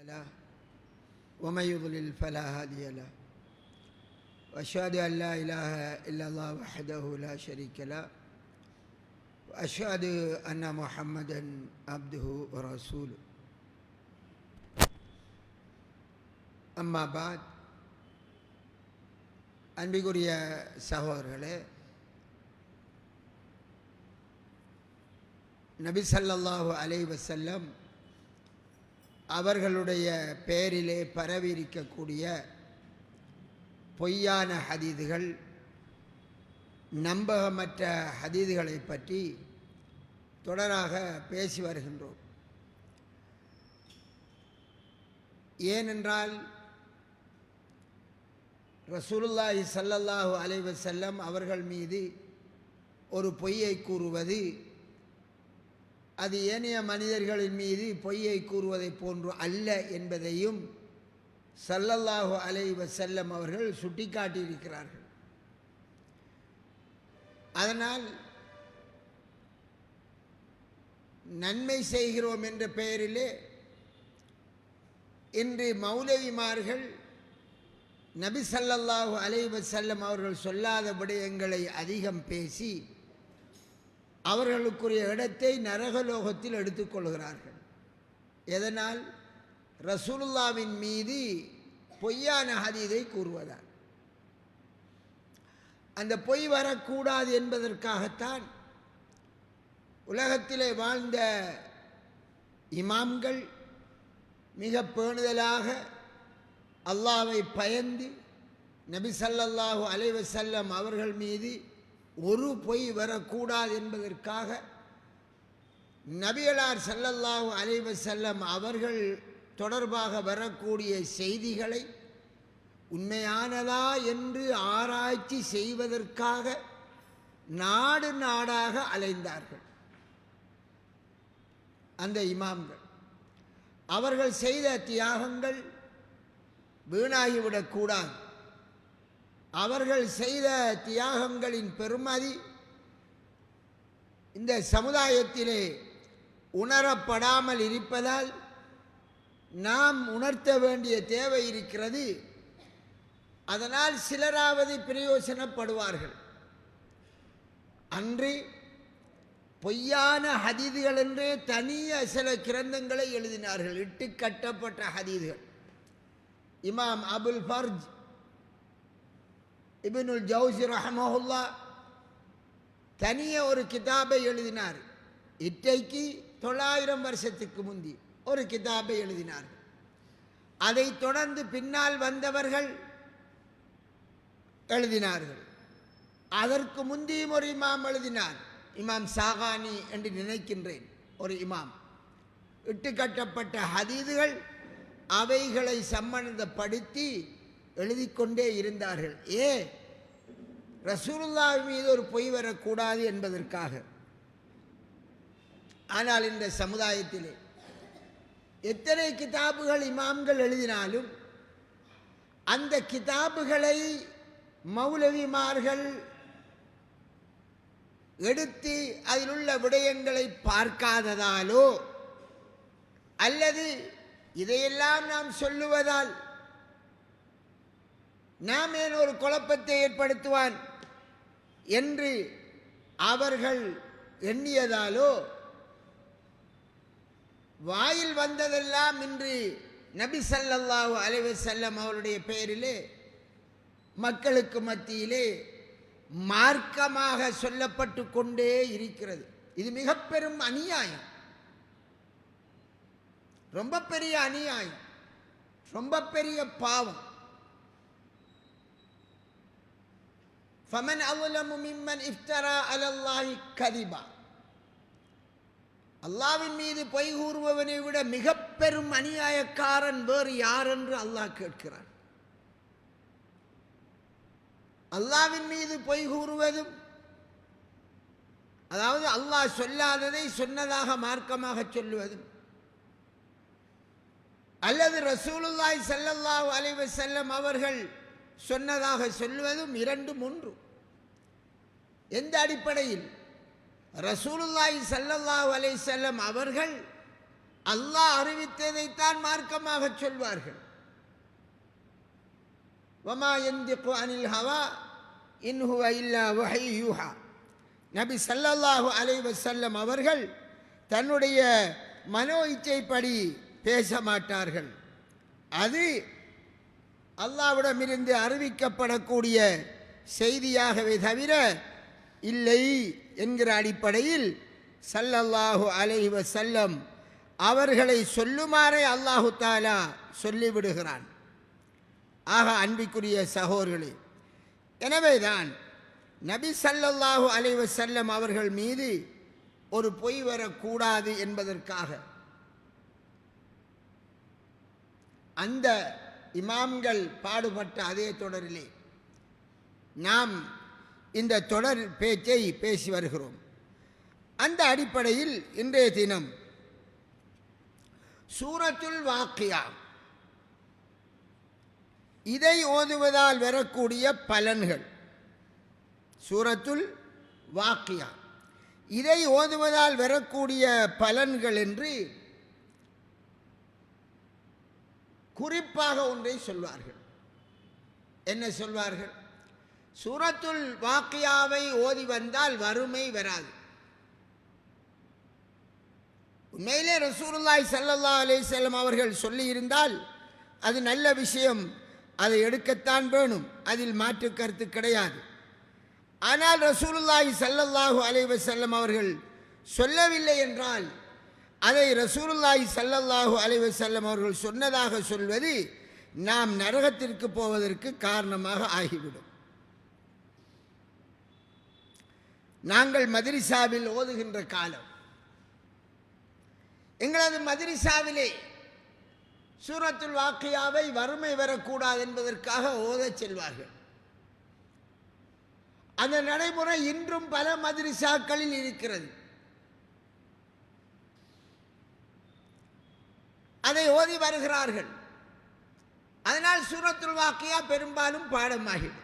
له ومن يضلل فلا هادي له وأشهد أن لا إله إلا الله وحده لا شريك له وأشهد أن محمدا عبده ورسوله أما بعد அன்பிற்குரிய சகோதரர்களே, நபி ஸல்லல்லாஹு அலைஹி வஸல்லம் அவர்களுடைய பெயரிலே பரவியிருக்கக்கூடிய பொய்யான ஹதீதுகள், நம்பகமற்ற ஹதீதுகளை பற்றி தொடராக பேசி வருகின்றோம். ஏனென்றால் ரசூலுல்லாஹி ஸல்லல்லாஹு அலைஹி வஸல்லம் அவர்கள் மீது ஒரு பொய்யை கூறுவது அது ஏனைய மனிதர்களின் மீது பொய்யை கூறுவதை போன்று அல்ல என்பதையும் ஸல்லல்லாஹு அலைஹி வஸல்லம் அவர்கள் சுட்டிக்காட்டியிருக்கிறார்கள். அதனால் நன்மை செய்கிறோம் என்ற பெயரிலே இன்று மௌலவிமார்கள் நபி ஸல்லல்லாஹு அலைஹி வஸல்லம் அவர்கள் சொல்லாத விடயங்களை அதிகம் பேசி அவர்களுக்குரிய இடத்தை நரகலோகத்தில் எடுத்துக்கொள்கிறார்கள். எதனால்? ரசூலுல்லாவின் மீது பொய்யான ஹதீதை கூறுவதால். அந்த பொய் வரக்கூடாது என்பதற்காகத்தான் உலகத்திலே வாழ்ந்த இமாம்கள் மிக பேணுதலாக அல்லாஹ்வை பயந்து நபி ஸல்லல்லாஹு அலைஹி வஸல்லம் அவர்கள் மீது ஒரு பொய் வரக்கூடாது என்பதற்காக நபிகளார் ஸல்லல்லாஹு அலைஹி வஸல்லம் அவர்கள் தொடர்பாக வரக்கூடிய செய்திகளை உண்மையானதா என்று ஆராய்ச்சி செய்வதற்காக நாடு நாடாக அலைந்தார்கள். அந்த இமாம்கள் அவர்கள் செய்த தியாகங்கள் வீணாகிவிடக்கூடாது. அவர்கள் செய்த தியாகங்களின் பெருமதி இந்த சமுதாயத்திலே உணரப்படாமல் இருப்பதால் நாம் உணர்த்த வேண்டிய தேவை இருக்கிறது. அதனால் சிலராவது பிரயோசனப்படுவார்கள். அன்று பொய்யான ஹதீதுகள் என்றே தனிய சில கிரந்தங்களை எழுதினார்கள், இட்டு கட்டப்பட்ட ஹதீதுகள். இமாம் அபுல் ஃபர்ஜ் இப்னுல் ஜௌசி ரஹ்மஹுல்லா தனிய ஒரு கிதாபை எழுதினார். இன்றைக்கு 900 வருஷத்துக்கு முந்தி ஒரு கிதாபை எழுதினார். அதை தொடர்ந்து பின்னால் வந்தவர்கள் எழுதினார்கள். அதற்கு முந்தியும் ஒரு இமாம் எழுதினார், இமாம் சாகானி என்று நினைக்கின்றேன். ஒரு இமாம் இட்டுக்கட்டப்பட்ட ஹதீதுகள் அவைகளை சம்பந்தப்படுத்தி எழுதி கொண்டே இருந்தார்கள். ரசூலுல்லாஹ் மீது ஒரு பொய் வரக்கூடாது என்பதற்காக. ஆனால் இந்த சமுதாயத்திலே எத்தனை கிதாபுகள் இமாம்கள் எழுதினாலும் அந்த கிதாபுகளை மௌலவிமார்கள் எடுத்து அதில் உள்ள விடயங்களை பார்க்காததாலோ அல்லது இதையெல்லாம் நாம் சொல்லுவதால் நாம் ஏன் ஒரு குழப்பத்தை ஏற்படுத்துவான் என்று அவர்கள் எண்ணியதாலோ வாயில் வந்ததெல்லாம் இன்று நபி ஸல்லல்லாஹு அலைஹி வஸல்லம் அவருடைய பெயரிலே மக்களுக்கு மத்தியிலே மார்க்கமாக சொல்லப்பட்டு கொண்டே இருக்கிறது. இது மிக பெரும் அநியாயம், ரொம்ப பெரிய அநியாயம், ரொம்ப பெரிய பாவம். فمن أظلم ممن افترى على الله كذبا. அல்லாஹ்வின் மீது பொய் கூறுபவனை விட மிக பெரும் அநியாயக்காரன் வேறு யார் என்று அல்லாஹ் கேட்கிறான். அல்லாஹ்வின் மீது பொய் கூறுவதும், அதாவது அல்லாஹ் சொல்லாததை சொன்னதாக மார்க்கமாக சொல்லுவதும், அல்லது ரசூலுல்லாஹி ஸல்லல்லாஹு அலைஹி வஸல்லம் அவர்கள் சொன்னதாக சொல்லுவதும் இரண்டும் ஒன்று. எந்த அடிப்படையில்? ரசூலுல்லாஹி ஸல்லல்லாஹு அலைஹி வஸல்லம் அவர்கள் அல்லாஹ் அறிவித்ததைத்தான் மார்க்கமாக சொல்வார்கள். வமா யந்திகு அனில் ஹவா இன் ஹுவ இல்லா வஹய் யூஹா. நபி ஸல்லல்லாஹு அலைஹி வஸல்லம் அவர்கள் தன்னுடைய மனோ இச்சைப்படி பேச மாட்டார்கள். அது அல்லாஹ்விடமிருந்து அறிவிக்கப்படக்கூடிய செய்தியாகவே தவிர இல்லை என்கிற அடிப்படையில் ஸல்லல்லாஹு அலைஹி வஸல்லம் அவர்களை சொல்லுமாறே அல்லாஹு தஆலா சொல்லிவிடுகிறான். ஆக அன்பிற்குரிய சகோதரர்களே, எனவேதான் நபி ஸல்லல்லாஹு அலைஹி வஸல்லம் அவர்கள் மீது ஒரு பொய் வரக்கூடாது என்பதற்காக அந்த இமாம்கள் பாடுபட்ட அதே தொடரிலே நாம் இந்த தொடர் பேச்சை பேசி வருகிறோம். அந்த அடிப்படையில் இன்றைய தினம் சூரத்துல் வாக்கியா, இதை ஓதுவதால் வரக்கூடிய பலன்கள், சூரத்துல் வாக்கியா இதை ஓதுவதால் வரக்கூடிய பலன்கள் என்று குறிப்பாக ஒன்றை சொல்வார்கள். என்ன சொல்வார்கள்? சூரத்துல் வாக்கியாவை ஓதி வந்தால் வறுமை வராது. உண்மையிலே ரசூலுல்லாஹி ஸல்லல்லாஹு அலைஹி வஸல்லம் அவர்கள் சொல்லி இருந்தால் அது நல்ல விஷயம், அதை எடுக்கத்தான் வேணும், அதில் மாற்று கருத்து கிடையாது. ஆனால் ரசூலுல்லாஹி ஸல்லல்லாஹு அலைஹி வஸல்லம் அவர்கள் சொல்லவில்லை என்றால் அதை ரசூலுல்லாஹி ஸல்லல்லாஹு அலைஹி வஸல்லம் அவர்கள் சொன்னதாக சொல்வது நாம் நரகத்திற்கு போவதற்கு காரணமாக ஆகிவிடும். நாங்கள் மதரிசாவில் ஓதுகின்ற காலம், எங்களது மதரிசாவிலே சூரத்துல் வாக்கியாவை வறுமை வரக்கூடாது என்பதற்காக ஓதச் செல்வார்கள். அந்த நடைமுறை இன்றும் பல மதரிசாக்களில் இருக்கிறது. அதை ஓதி வருகிறார்கள். அதனால் சூரத்துல் வாக்கியா பெரும்பாலும் பாடமாகிடும்.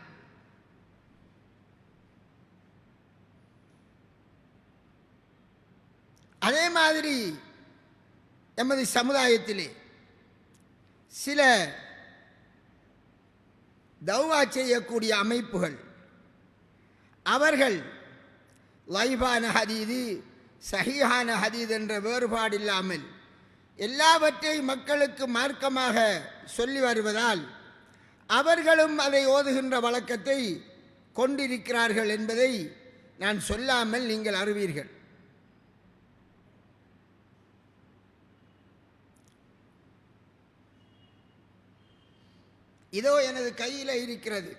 அதே மாதிரி எமது சமுதாயத்திலே சில தௌவா செய்யக்கூடிய அமைப்புகள், அவர்கள் லைஃபான ஹதீது சஹீஹான ஹதீது என்ற வேறுபாடு இல்லாமல் எல்லாவற்றையும் மக்களுக்கு மார்க்கமாக சொல்லி வருவதால் அவர்களும் அதை ஓதுகின்ற வழக்கத்தை கொண்டிருக்கிறார்கள் என்பதை நான் சொல்லாமல் நீங்கள் அறிவீர்கள். இதோ எனது கையில் இருக்கிறது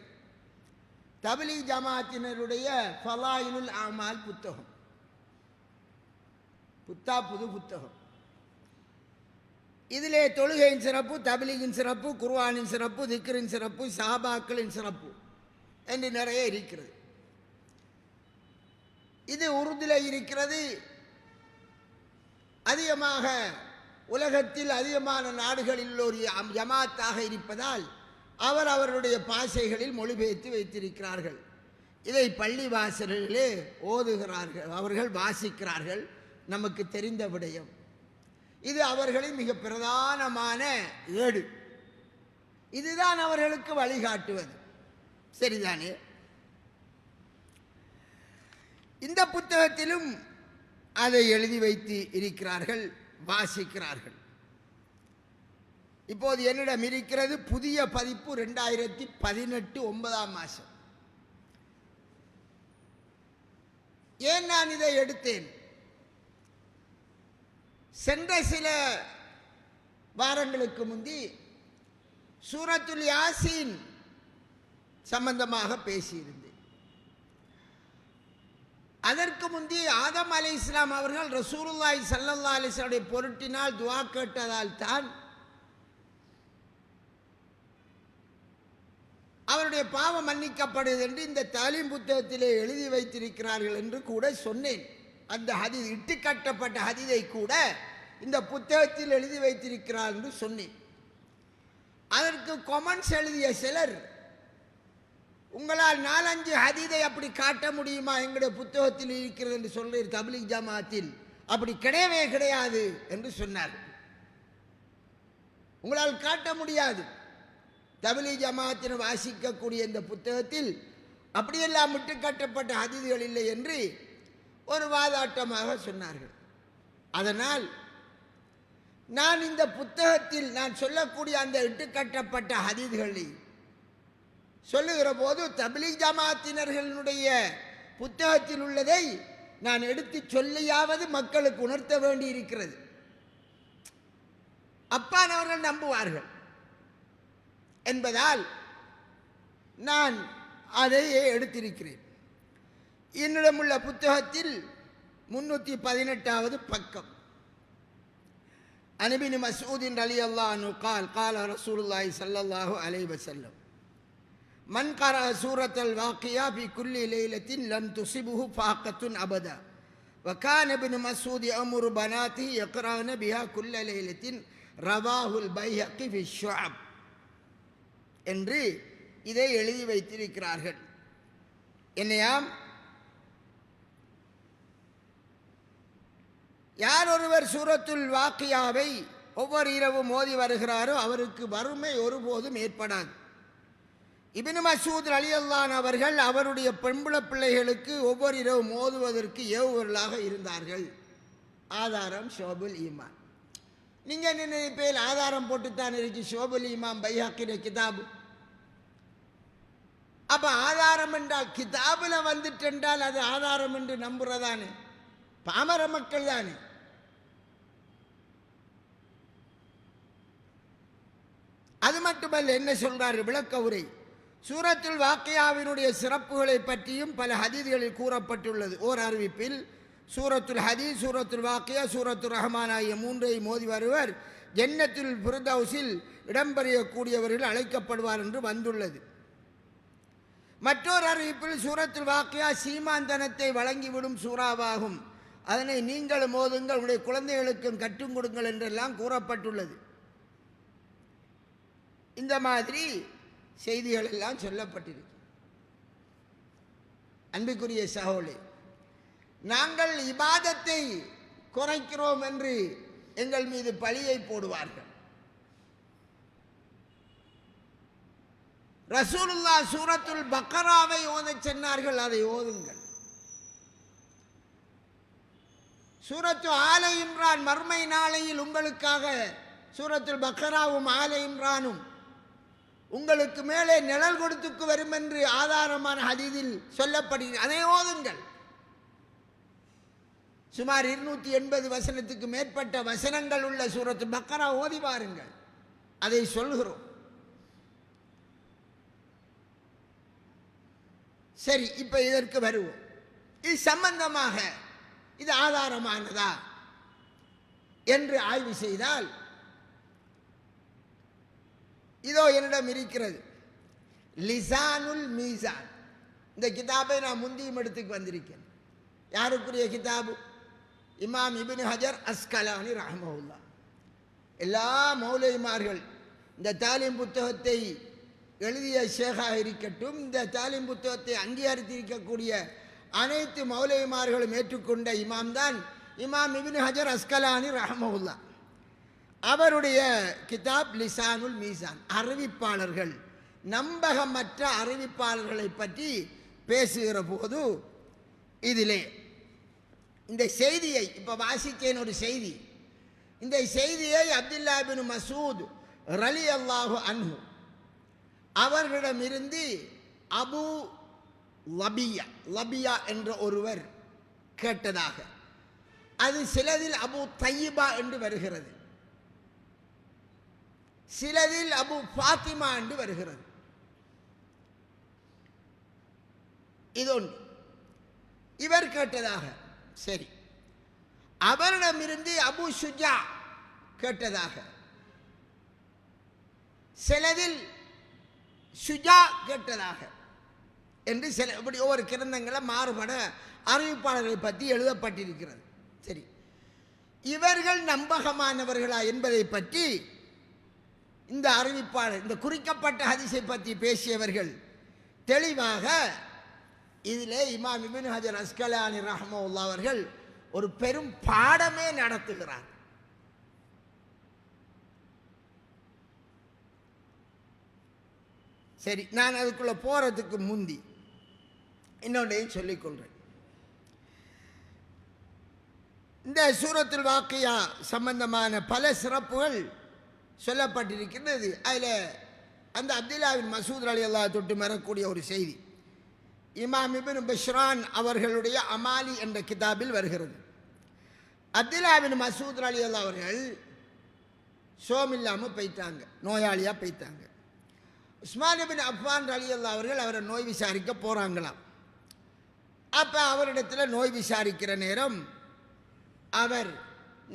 தப்லீக் ஜமாத்தினருடைய ஃபலாயிலுல் அமால் புத்தகம், புது புத்தகம். இதிலே தொழுகையின் சிறப்பு, தப்லீகின் சிறப்பு, குர்ஆனின் சிறப்பு, திக்ரின் சிறப்பு, சஹாபாக்களின் சிறப்பு என்று நிறைய இருக்கிறது. இது உருதில் இருக்கிறது. அதிகமாக உலகத்தில் அதிகமான நாடுகளில் ஒரு ஜமாத்தாக இருப்பதால் அவருடைய பாஷைகளில் மொழிபெயர்த்து வைத்திருக்கிறார்கள். இதை பள்ளி வாசல்களே ஓதுகிறார்கள், அவர்கள் வாசிக்கிறார்கள். நமக்கு தெரிந்த விடயம் இது. அவர்களின் மிக பிரதானமான ஏடு. இதுதான் அவர்களுக்கு வழிகாட்டுவது. சரிதானே? இந்த புத்தகத்திலும் அதை எழுதி வைத்து இருக்கிறார்கள், வாசிக்கிறார்கள். இப்போது என்னிடம் இருக்கிறது புதிய பதிப்பு, 2018 9ஆம் மாதம். ஏன் நான் இதை எடுத்தேன்? சென்ற சில வாரங்களுக்கு முந்தி சூரத்துல் யாசீன் சம்பந்தமாக பேசியிருந்தேன். அதற்கு முந்தி ஆதம் அலைஹிஸ்ஸலாம் அவர்கள் ரசூலுல்லாஹி ஸல்லல்லாஹு அலைஹி வஸல்லம் பொருட்டினால் துஆ கேட்டதால் தான் அவருடைய பாவம் மன்னிக்கப்படுது என்று இந்த தாலீம் புத்தகத்திலே எழுதி வைத்திருக்கிறார்கள் என்று கூட சொன்னேன். அந்த ஹதீஸ், இட்டுக்கட்டப்பட்ட ஹதீஸை கூட இந்த புத்தகத்தில் எழுதி வைத்திருக்கிறார் என்று சொன்னேன். அதற்கு கொமெண்ட்ஸ் எழுதிய சிலர், உங்களால் 4-5 ஹதீஸை அப்படி காட்ட முடியுமா எங்களுடைய புத்தகத்தில் இருக்கிறது என்று சொல்றீர், தப்லீக் ஜமாத்தில் அப்படி கிடையவே கிடையாது என்று சொன்னார். உங்களால் காட்ட முடியாது. தப்லீக் ஜமாத்தினர் வாசிக்கக்கூடிய இந்த புத்தகத்தில் அப்படியெல்லாம் விட்டுக்கட்டப்பட்ட ஹதீஸ்கள் இல்லை என்று ஒரு வாதாட்டமாக சொன்னார்கள். அதனால் நான் இந்த புத்தகத்தில் நான் சொல்லக்கூடிய அந்த இட்டுக்கட்டப்பட்ட ஹதீஸ்களை சொல்லுகிற போது தப்லீக் ஜமாத்தினர்களுடைய புத்தகத்தில் உள்ளதை நான் எடுத்து சொல்லியாவது மக்களுக்கு உணர்த்த வேண்டி இருக்கிறது. அப்பானவர்கள் நம்புவார்கள் என்பதால் நான் அதையே எடுத்திருக்கிறேன். என்னிடமுள்ள புத்தகத்தில் 318வது பக்கம். அன் இப்னு மஸ்ஊத் ரலியல்லாஹு அன்ஹு قال قال رسول الله صلى الله عليه وسلم من قرأ سورة الواقعة في كل ليلة لم تصبه فاقة أبدا وكان ابن مسعود يأمر بناته يقرأن بها كل ليلة رواه البيهقي في الشعب என்று இதை எழுதி வைத்திருக்கிறார்கள். என்னையாம் யார் ஒருவர் சூரத்துல் வாக்கியாவை ஒவ்வொரு இரவும் மோதி வருகிறாரோ அவருக்கு வறுமை ஒருபோதும் ஏற்படாது. இப்னு மஸ்ஊத் ரலியல்லாஹு அன்ஹு அவர்கள் அவருடைய பெண்புல பிள்ளைகளுக்கு ஒவ்வொரு இரவு மோதுவதற்கு ஏவுவர்களாக இருந்தார்கள். ஆதாரம் ஷுஅபுல் ஈமான். நீங்கள் என்ன நினைப்பீர்கள்? ஆதாரம் போட்டுத்தான் இருக்கு ஷுஅபுல் ஈமான் பைஹக்கிய கிதாபு. அப்ப ஆதாரம் என்றால் கிதாபுல வந்துட்டு என்றால் அது ஆதாரம் என்று நம்புறதானே பாமர மக்கள் தானே. அது மட்டுமல்ல, என்ன சொல்றாரு விளக்க உரை. சூரத்துல் வாக்கியாவினுடைய சிறப்புகளை பற்றியும் பல ஹதீஸ்களில் கூறப்பட்டுள்ளது. ஓர் அறிவிப்பில் சூரத்துல் ஹதீஸ், சூரத்துல் வாக்கியா, சூரத்துல் ரஹ்மான் ஆகிய மூன்றை மோதி வருவர் ஜன்னத்துல் ஃபிர்தௌஸில் இடம்பெறக்கூடியவர்கள் அழைக்கப்படுவார் என்று வந்துள்ளது. மற்றொரு அறிவிப்பில் சூரத்துல் வாக்கியா சீமாந்தனத்தை வழங்கிவிடும் சூறாவாகும், அதனை நீங்கள் மோதுங்கள், உடைய குழந்தைகளுக்கும் கற்றுக் கொடுங்கள் என்றெல்லாம் கூறப்பட்டுள்ளது. இந்த மாதிரி செய்திகள் எல்லாம் சொல்லப்பட்டிருக்கு. அன்புக்குரிய சகோதரர்களே, நாங்கள் இபாதத்தை குறைக்கிறோம் என்று எங்கள் மீது பழியை போடுவார்கள். ரசூலுல்லாஹ் சூரத்துல் பக்கராவை ஓதச் சொன்னார்கள், அதை ஓதுங்கள். சூரத்து ஆல இம்ரான் மர்மை நாளையில் உங்களுக்காக சூரத்துல் பக்கராவும் ஆல இம்ரானும் உங்களுக்கு மேலே நிழல் கொடுத்துக்கு வரும் என்று ஆதாரமான ஹதீஸில் சொல்லப்படுகிறது, அதை ஓதுங்கள். சுமார் 280 வசனத்துக்கு மேற்பட்ட வசனங்கள் உள்ள சூரத்து பக்கரா ஓதி பாருங்கள், அதை சொல்கிறோம். சரி, இப்ப இதற்கு வருவோம். இது சம்பந்தமாக இது ஆதாரமானதா என்று ஆய்வு செய்தால் இதோ என்னிடம் இருக்கிறது லிசானுல் மீசான். இந்த கிதாபை நான் முந்தியும் எடுத்துக்கு வந்திருக்கேன். யாருக்குரிய கிதாபு? இமாம் இப்னு ஹஜர் அஸ்கலானி ரஹ்மஹுல்லாஹ். எல்லா மௌலைமார்கள் இந்த தாலீம் புத்தகத்தை எழுதிய ஷேகாக இருக்கட்டும், இந்த தாலீம் புத்தகத்தை அங்கீகரித்திருக்கக்கூடிய அனைத்து மௌலைமார்களும் ஏற்றுக்கொண்ட இமாம் தான் இமாம் இப்னு ஹஜர் அஸ்கலானி ரஹ்மஹுல்லாஹ். அவருடைய கிதாப் லிசானுல் மீசான். அறிவிப்பாளர்கள், நம்பகமற்ற அறிவிப்பாளர்களை பற்றி பேசுகிற போது இதிலே இந்த செய்தியை இப்போ வாசித்தேன். ஒரு செய்தி, இந்த செய்தியை அப்துல்லா பின் மசூத் ரலியல்லாஹு அன்ஹு அவர்களிடமிருந்து அபு லபியா என்ற ஒருவர் கேட்டதாக, அது சிலதில் அபு தையிபா என்று வருகிறது, சிலதில் அபு ஃபாத்திமா என்று வருகிறது. இதொன்று இவர் கேட்டதாக. சரி, அவரிடமிருந்து அபு ஷுஜா கேட்டதாக, சிலதில் ஷுஜா கேட்டதாக என்று சில இப்படி ஒவ்வொரு கிரந்தங்களை மாறுபட அறிவிப்பாளர்களை பற்றி எழுதப்பட்டிருக்கிறது. சரி, இவர்கள் நம்பகமானவர்களா என்பதை பற்றி இந்த அறிவிப்பாளர், இந்த குறிக்கப்பட்ட ஹதீஸை பற்றி பேசியவர்கள் தெளிவாக இதிலே இமாம் இப்னு ஹஜர் அஸ்கலானி ரஹ்மஹுல்லாஹ் அவர்கள் ஒரு பெரும் பாடமே நடத்துகிறார். சரி, நான் அதுக்குள்ளே போகிறதுக்கு முந்தி இன்னொன்றையும் சொல்லிக்கொள்கிறேன். இந்த சூரத்துல் வாக்கியா சம்பந்தமான பல சிறப்புகள் சொல்லப்பட்டிருக்கின்றது. அதில் அந்த அப்துல்லா பின் மசூத் ரலியல்லாஹு தொட்டு வரக்கூடிய ஒரு செய்தி இமாம் இப்னு பஷ்ரான் அவர்களுடைய அமாலி என்ற கிதாபில் வருகிறது. அப்துல்லா பின் மசூத் ரலியல்லாஹு அவர்கள் சோமில்லாமல் போயிட்டாங்க, நோயாளியாக போயிட்டாங்க. உஸ்மான் பின் அஃபான் ரலியல்லாஹு அவர்கள் அவரை நோய் விசாரிக்க போகிறாங்களாம். அப்போ அவரிடத்தில் நோய் விசாரிக்கிற நேரம் அவர்,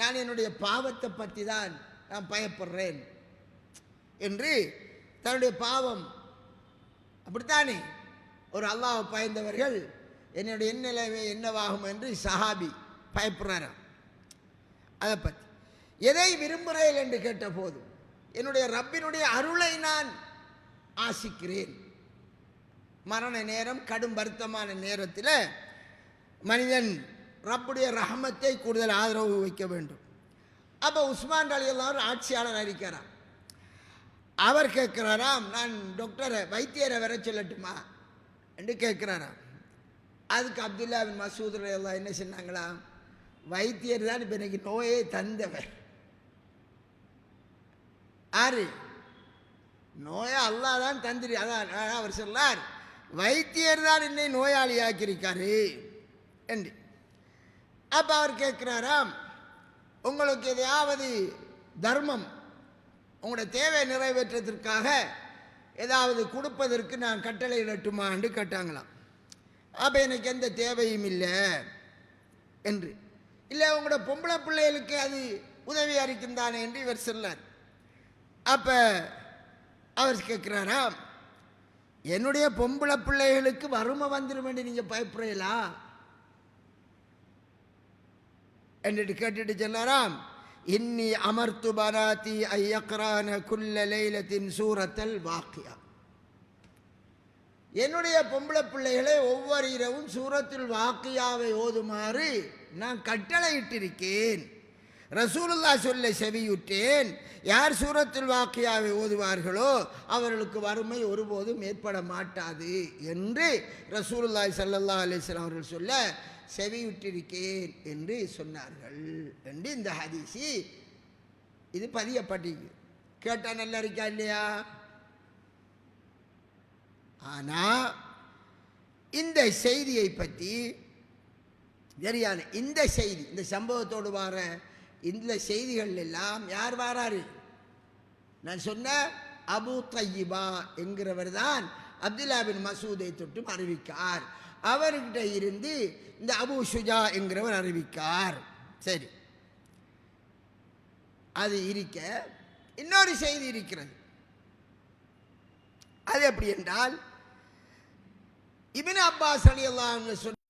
நான் என்னுடைய பாவத்தை பற்றி தான் நான் பயப்படுறேன் என்று, தன்னுடைய பாவம் அப்படித்தானே, ஒரு அல்லாஹ் பயந்தவர்கள் என்னுடைய நிலைமை என்னவாகும் என்று சஹாபி பயப்படுறாராம். அதை பற்றி எதை விரும்புகிறேன் என்று கேட்ட போது, என்னுடைய ரப்பினுடைய அருளை நான் ஆசிக்கிறேன். மரண நேரம், கடும் வருத்தமான நேரத்தில் மனிதன் ரப்புடைய ரஹமத்தை கூடுதல் ஆதரவு வைக்க வேண்டும். அப்போ உஸ்மான் ரலியல்லாஹு ஆட்சியாளர் இருக்கிறார். அவர் கேட்குறாராம், நான் டாக்டரை வைத்தியரை வர சொல்லட்டுமா என்று கேட்குறாராம். அதுக்கு அப்துல்லா பின் மசூத் ரலியல்லாஹு என்ன சொன்னாங்களாம், வைத்தியர் தான் இப்போ எனக்கு நோயை தந்தவர். ஆறு நோயை அல்லாஹ் தான் தந்திரி. அதான் அவர் சொல்லார், வைத்தியர் தான் என்னை நோயாளி ஆக்கியிருக்காரு என்று. அப்போ அவர் கேட்குறாராம், உங்களுக்கு எதையாவது தர்மம், உங்களோட தேவை நிறைவேற்றத்திற்காக ஏதாவது கொடுப்பதற்கு நான் கட்டளை இடட்டுமான்னு கேட்டாங்களாம். அப்போ எனக்கு எந்த தேவையும் இல்லை என்று. இல்லை, உங்களோட பொம்பளை பிள்ளைகளுக்கு அது உதவியாக இருக்குந்தானே என்று இவர் சொல்லார். அப்போ அவர் கேட்குறாராம், என்னுடைய பொம்பளை பிள்ளைகளுக்கு வறுமை வந்துடும் என்று நீங்கள் பயப்படுறீங்களா என்று கேட்டுட்டு சொன்னாராம், இன்னி அமர்த்து பனாத்தி ஐயக்ரான குல்ல லைலத்தின் சூரத்தல் வாக்கியா. என்னுடைய பொம்பளை பிள்ளைகளை ஒவ்வொரு இரவும் சூரத்துல் வாக்கியாவை ஓதுமாறு நான் கட்டளையிட்டிருக்கேன். ரசூலுல்லாஹ் சொல்ல செவியுற்றேன். யார் சூரத்துல் வாக்கியாவை ஓதுவார்களோ அவர்களுக்கு வறுமை ஒருபோதும் ஏற்பட மாட்டாது என்று ரசூலுல்லாஹி ஸல்லல்லாஹு அலைஹி வஸல்லம் அவர்கள் சொல்ல செவியுற்றிருக்கேன் என்று சொன்னார்கள் என்று இந்த ஹதீஸி இது பதியப்பட்டிருக்கு. கேட்டால் நல்லா இருக்கா இல்லையா? ஆனால் இந்த செய்தியை பற்றி சரியான இந்த செய்தி, இந்த சம்பவத்தோடு வர இந்த செய்திகள் எல்லாம் யார் வாராரு? நான் சொன்ன அபு தய்யிபா என்கிறவர் தான் அப்துல்லா பின் மசூதை தொட்டும் அறிவிக்கார். அவர்கிட்ட இருந்து இந்த அபு ஷுஜா என்கிறவர் அறிவிக்கார். சரி, அது இருக்க இன்னொரு செய்தி இருக்கிறது. அது எப்படி என்றால், இப்னு அப்பாஸ் ரலியல்லாஹு அன்ஹு சொன்ன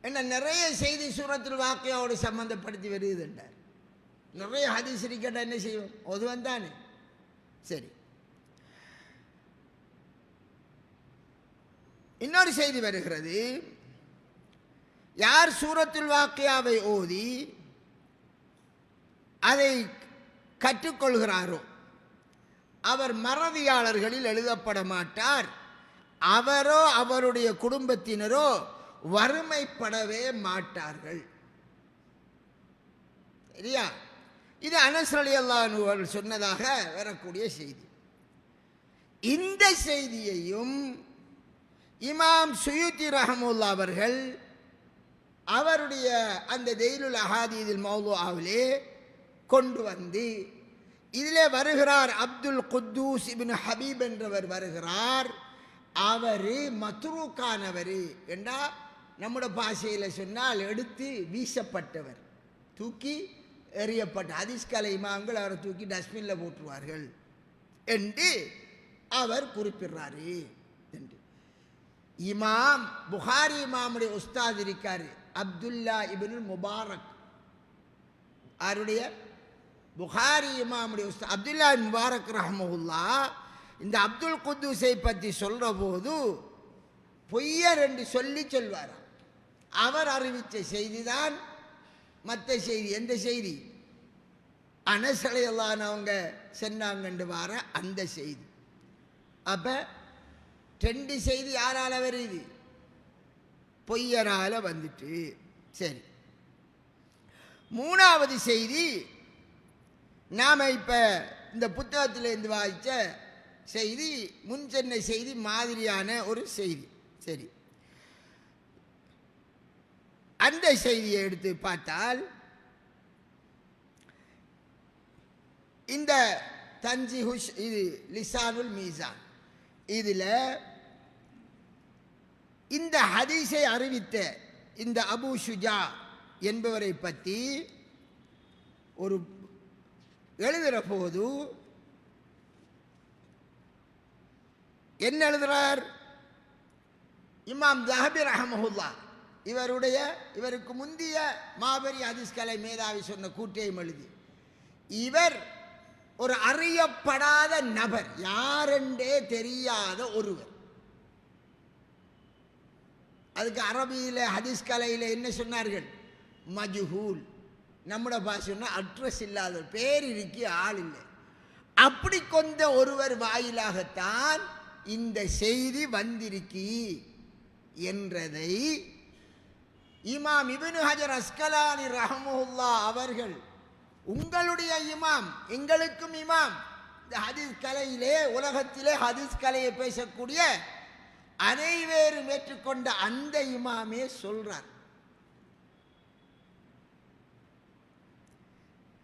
என்ன நிறைய செய்தி சூரத்துல் வாக்கியாவோடு சம்பந்தப்படுத்தி வருதுன்றார். நிறைய ஹதீஸ் இருக்கட்டா என்ன செய்வோம், ஒதுவன் தானே. சரி, இன்னொரு செய்தி வருகிறது. யார் சூரத்துல் வாக்கியாவை ஓதி அதை கற்றுக்கொள்கிறாரோ அவர் மறதியாளர்களில் எழுதப்பட மாட்டார், அவரோ அவருடைய குடும்பத்தினரோ வறுமைப்படவே மாட்டார்கள். சரியா? இது அனஸ் ரலியல்லாஹு அன்ஹு அவர்கள் சொன்னதாக வரக்கூடிய செய்தி. இந்த செய்தியையும் இமாம் சுயூத்தி ரஹ்மத்துல்லாஹி அவர்கள் அவருடைய அந்த தெய்லுல் அஹாதீதில் மௌதுஆவிலே கொண்டு வந்து இதிலே வருகிறார். அப்துல் குத்தூஸ் இப்னு ஹபீப் என்றவர் வருகிறார். அவர் மத்ரூக்கானவர் என்றா நம்முடைய பாஷையில் சொன்னால் எடுத்து வீசப்பட்டவர், தூக்கி எறியப்பட்ட ஹதீஸ்கலை இமாம்கள் அவரை தூக்கி டஸ்ட்பினில் போட்டுருவார்கள் என்று அவர் குறிப்பிடுறாரு என்று. இமாம் புகாரி இமாமுடைய உஸ்தாத் இருக்காரு அப்துல்லா இப்னு முபாரக். அவருடைய புகாரி இமாமுடைய உஸ்தாத் அப்துல்லா முபாரக் ரஹ்மத்துல்லாஹ் இந்த அப்துல் குத்தூஸை பற்றி சொல்கிற போது பொய்யர் என்று சொல்வாராம். அவர் அறிவித்த செய்தி தான் மற்ற செய்தி. எந்த செய்தி? அனஸ் ரலியல்லாஹு அன்ஹு அவங்க சொன்னாங்கண்டு வார அந்த செய்தி. அப்போ 2 செய்தி யாரால வருது? பொய்யரால வந்துட்டு. சரி, 3வது செய்தி நாம் இப்போ இந்த புத்தகத்திலேருந்து வாய்ச்ச செய்தி, முன் சென்ன செய்தி மாதிரியான ஒரு செய்தி. சரி, அந்த செய்தியை எடுத்து பார்த்தால் இந்த தன்ஜிஹுஷ் இது லிசானுல் மீசான் இதில் இந்த ஹதீஸை அறிவித்த இந்த அபு ஷுஜா என்பவரை பற்றி ஒரு எழுதுகிற போது என்ன எழுதுகிறார்? இமாம் தஹபி ரஹ்மத்துல்லாஹ் இவருக்கு முந்திய மாபெரிய ஹதீஸ் கலை மேதாவி சொன்ன கூட்டையும் எழுதி, இவர் ஒரு அறியப்படாத நபர், யாரென்றே தெரியாத ஒருவர். அதுக்கு அரபியில் ஹதீஸ் கலையில் என்ன சொன்னார்கள்? மஜ்ஹூல். நம்முடைய பாஷைன்னா அட்ரஸ் இல்லாத, பேர் இருக்கி ஆள் இல்லை. அப்படி கொண்ட ஒருவர் வாயிலாகத்தான் இந்த செய்தி வந்திருக்கி என்றதை இமாம் இப்னு ஹஜர் அஸ்கலானி ரஹ்மத்துல்லாஹ் அவர்கள், உங்களுடைய இமாம் எங்களுக்கும் இமாம், இந்த ஹதீஸ் கலையிலே உலகத்திலே ஹதீஸ் கலையை பேசக்கூடிய அனைவரும் ஏற்றுக்கொண்ட அந்த இமாமே சொல்றார்.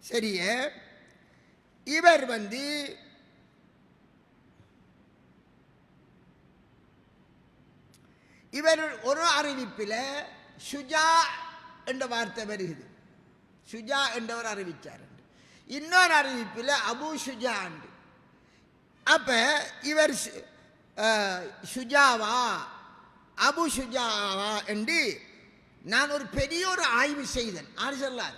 சரியே, இவர் இவர் ஒரு அறிவிப்பில் ஷுஜா என்ற வார்த்தை வருகிறது. ஷுஜா என்றவர் அறிவித்தார். இன்னொரு அறிவிப்பில் அபு ஷுஜா. அப்ப இவர் ஷுஜாவா அபு ஷுஜாவா என்று நான் ஒரு பெரிய ஒரு ஆய்வு செய்தேன். ஆறு சொல்லார்?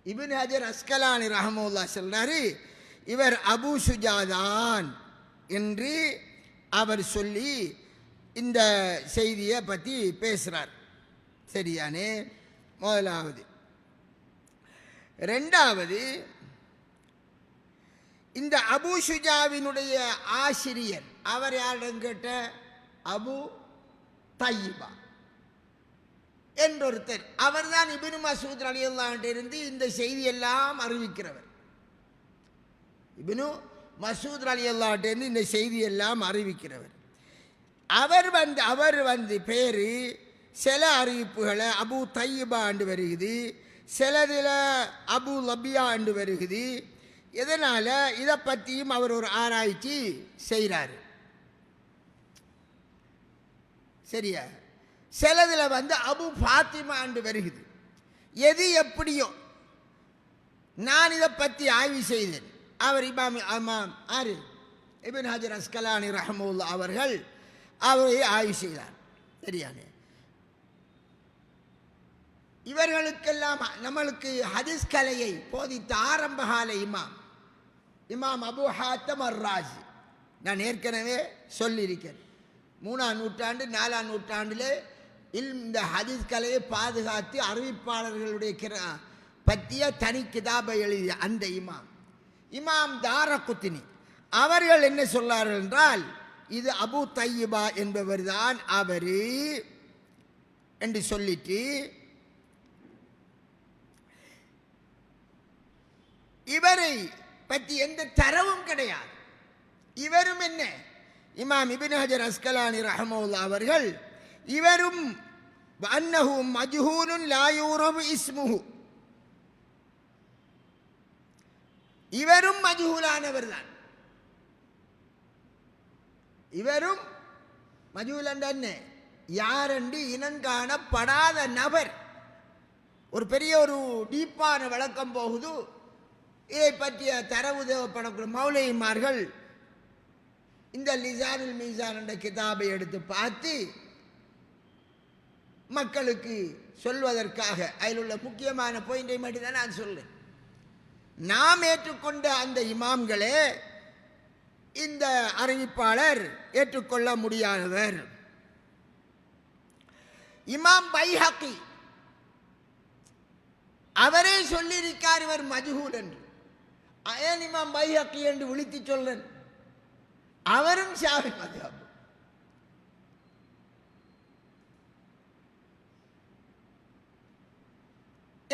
இப்னு ஹஜர் அஸ்கலானி ரஹ்மத்துல்லாஹ் சொல்றாரு, இவர் அபு ஷுஜாதான் என்று அவர் சொல்லி இந்த செய்தியை பற்றி பேசுகிறார். சரியானே? முதலாவது. 2வது, இந்த அபு ஷுஜாவினுடைய ஆசிரியர் அவர் யாரிடம் கேட்ட? அபு தையிபா என்றொருத்தர். அவர் தான் இப்னு மஸ்ஊத் ரலியல்லாஹு அன்ஹு இருந்து இந்த செய்தியெல்லாம் அறிவிக்கிறவர். இப்னு மஸ்ஊத் ரலியல்லாஹு அன்ஹு இருந்து இந்த செய்தியெல்லாம் அறிவிக்கிறவர். அவர் பேரு சில அறிவிப்புகளை அபு தையிபா என்று வருகிறது, சிலதில் அபு லபியா என்று வருகிறது. இதனால் இதை பற்றியும் அவர் ஒரு ஆராய்ச்சி செய்கிறார். சரியா? சிலதில் அபு ஃபாத்திமா என்று வருகிறது. எது எப்படியோ நான் இதை பற்றி ஆய்வு செய்தேன். அவர் இமாம் ஆறு இப்னு ஹஜர் அஸ்கலானி ரஹ்மத்துல்லாஹ் அவர்கள் அவரை ஆய்வு செய்தார். சரியானே? இவர்களுக்கெல்லாம் நம்மளுக்கு ஹதீஸ் கலையை போதித்த ஆரம்பகால இமாம் அபு ஹாத்தம் அர்-ராஸி. நான் ஏற்கனவே சொல்லியிருக்கேன், 3ஆம் நூற்றாண்டு 4ஆம் நூற்றாண்டிலே இந்த ஹதீஸ் கலையை பாதுகாத்து அறிவிப்பாளர்களுடைய பற்றிய தனி கிதாபை எழுதிய அந்த இமாம் தாரகுத்னி அவர்கள் என்ன சொன்னார்கள் என்றால், இது அபு தையிபா என்பவர் தான் அவரு என்று சொல்லிட்டு இவரை பற்றி எந்த தரவும் கிடையாது. இவரும் என்ன, இமாம் இப்னு ஹஜர் அஸ்கலானி ரஹ்மத்துல்லாஹி அவர்கள் இவரும் அன்னஹு மஜ்ஹூலுன் லா யூரபு இஸ்முஹு, இவரும் மஜ்ஹூலானவர் தான். இவரும் மஜ்ஹூல் என்ன, யாரென்று இனங்காணப்படாத நபர். ஒரு பெரிய ஒரு டீப்பான விளக்கம் போகுது. இதை பற்றிய தரவு தேவைப்படக்கூடிய மௌலைமார்கள் இந்த லிசானுல் மீசான் என்ற கிதாபை எடுத்து பார்த்து மக்களுக்கு சொல்வதற்காக அதில் உள்ள முக்கியமான பாயிண்டை மட்டும்தான் நான் சொல்றேன். நாம் ஏற்றுக்கொண்ட அந்த இமாம்களே இந்த அறிவிப்பாளர் ஏற்றுக்கொள்ள முடியாதவர். இமாம் பைஹக்கி அவரே சொல்லியிருக்கார் இவர் மஜ்ஹூல் என்று. ஏன் இமாம் பைஹக்கி என்று விழித்து சொல்றேன், அவரும் ஷாஃபி மத்ஹப்.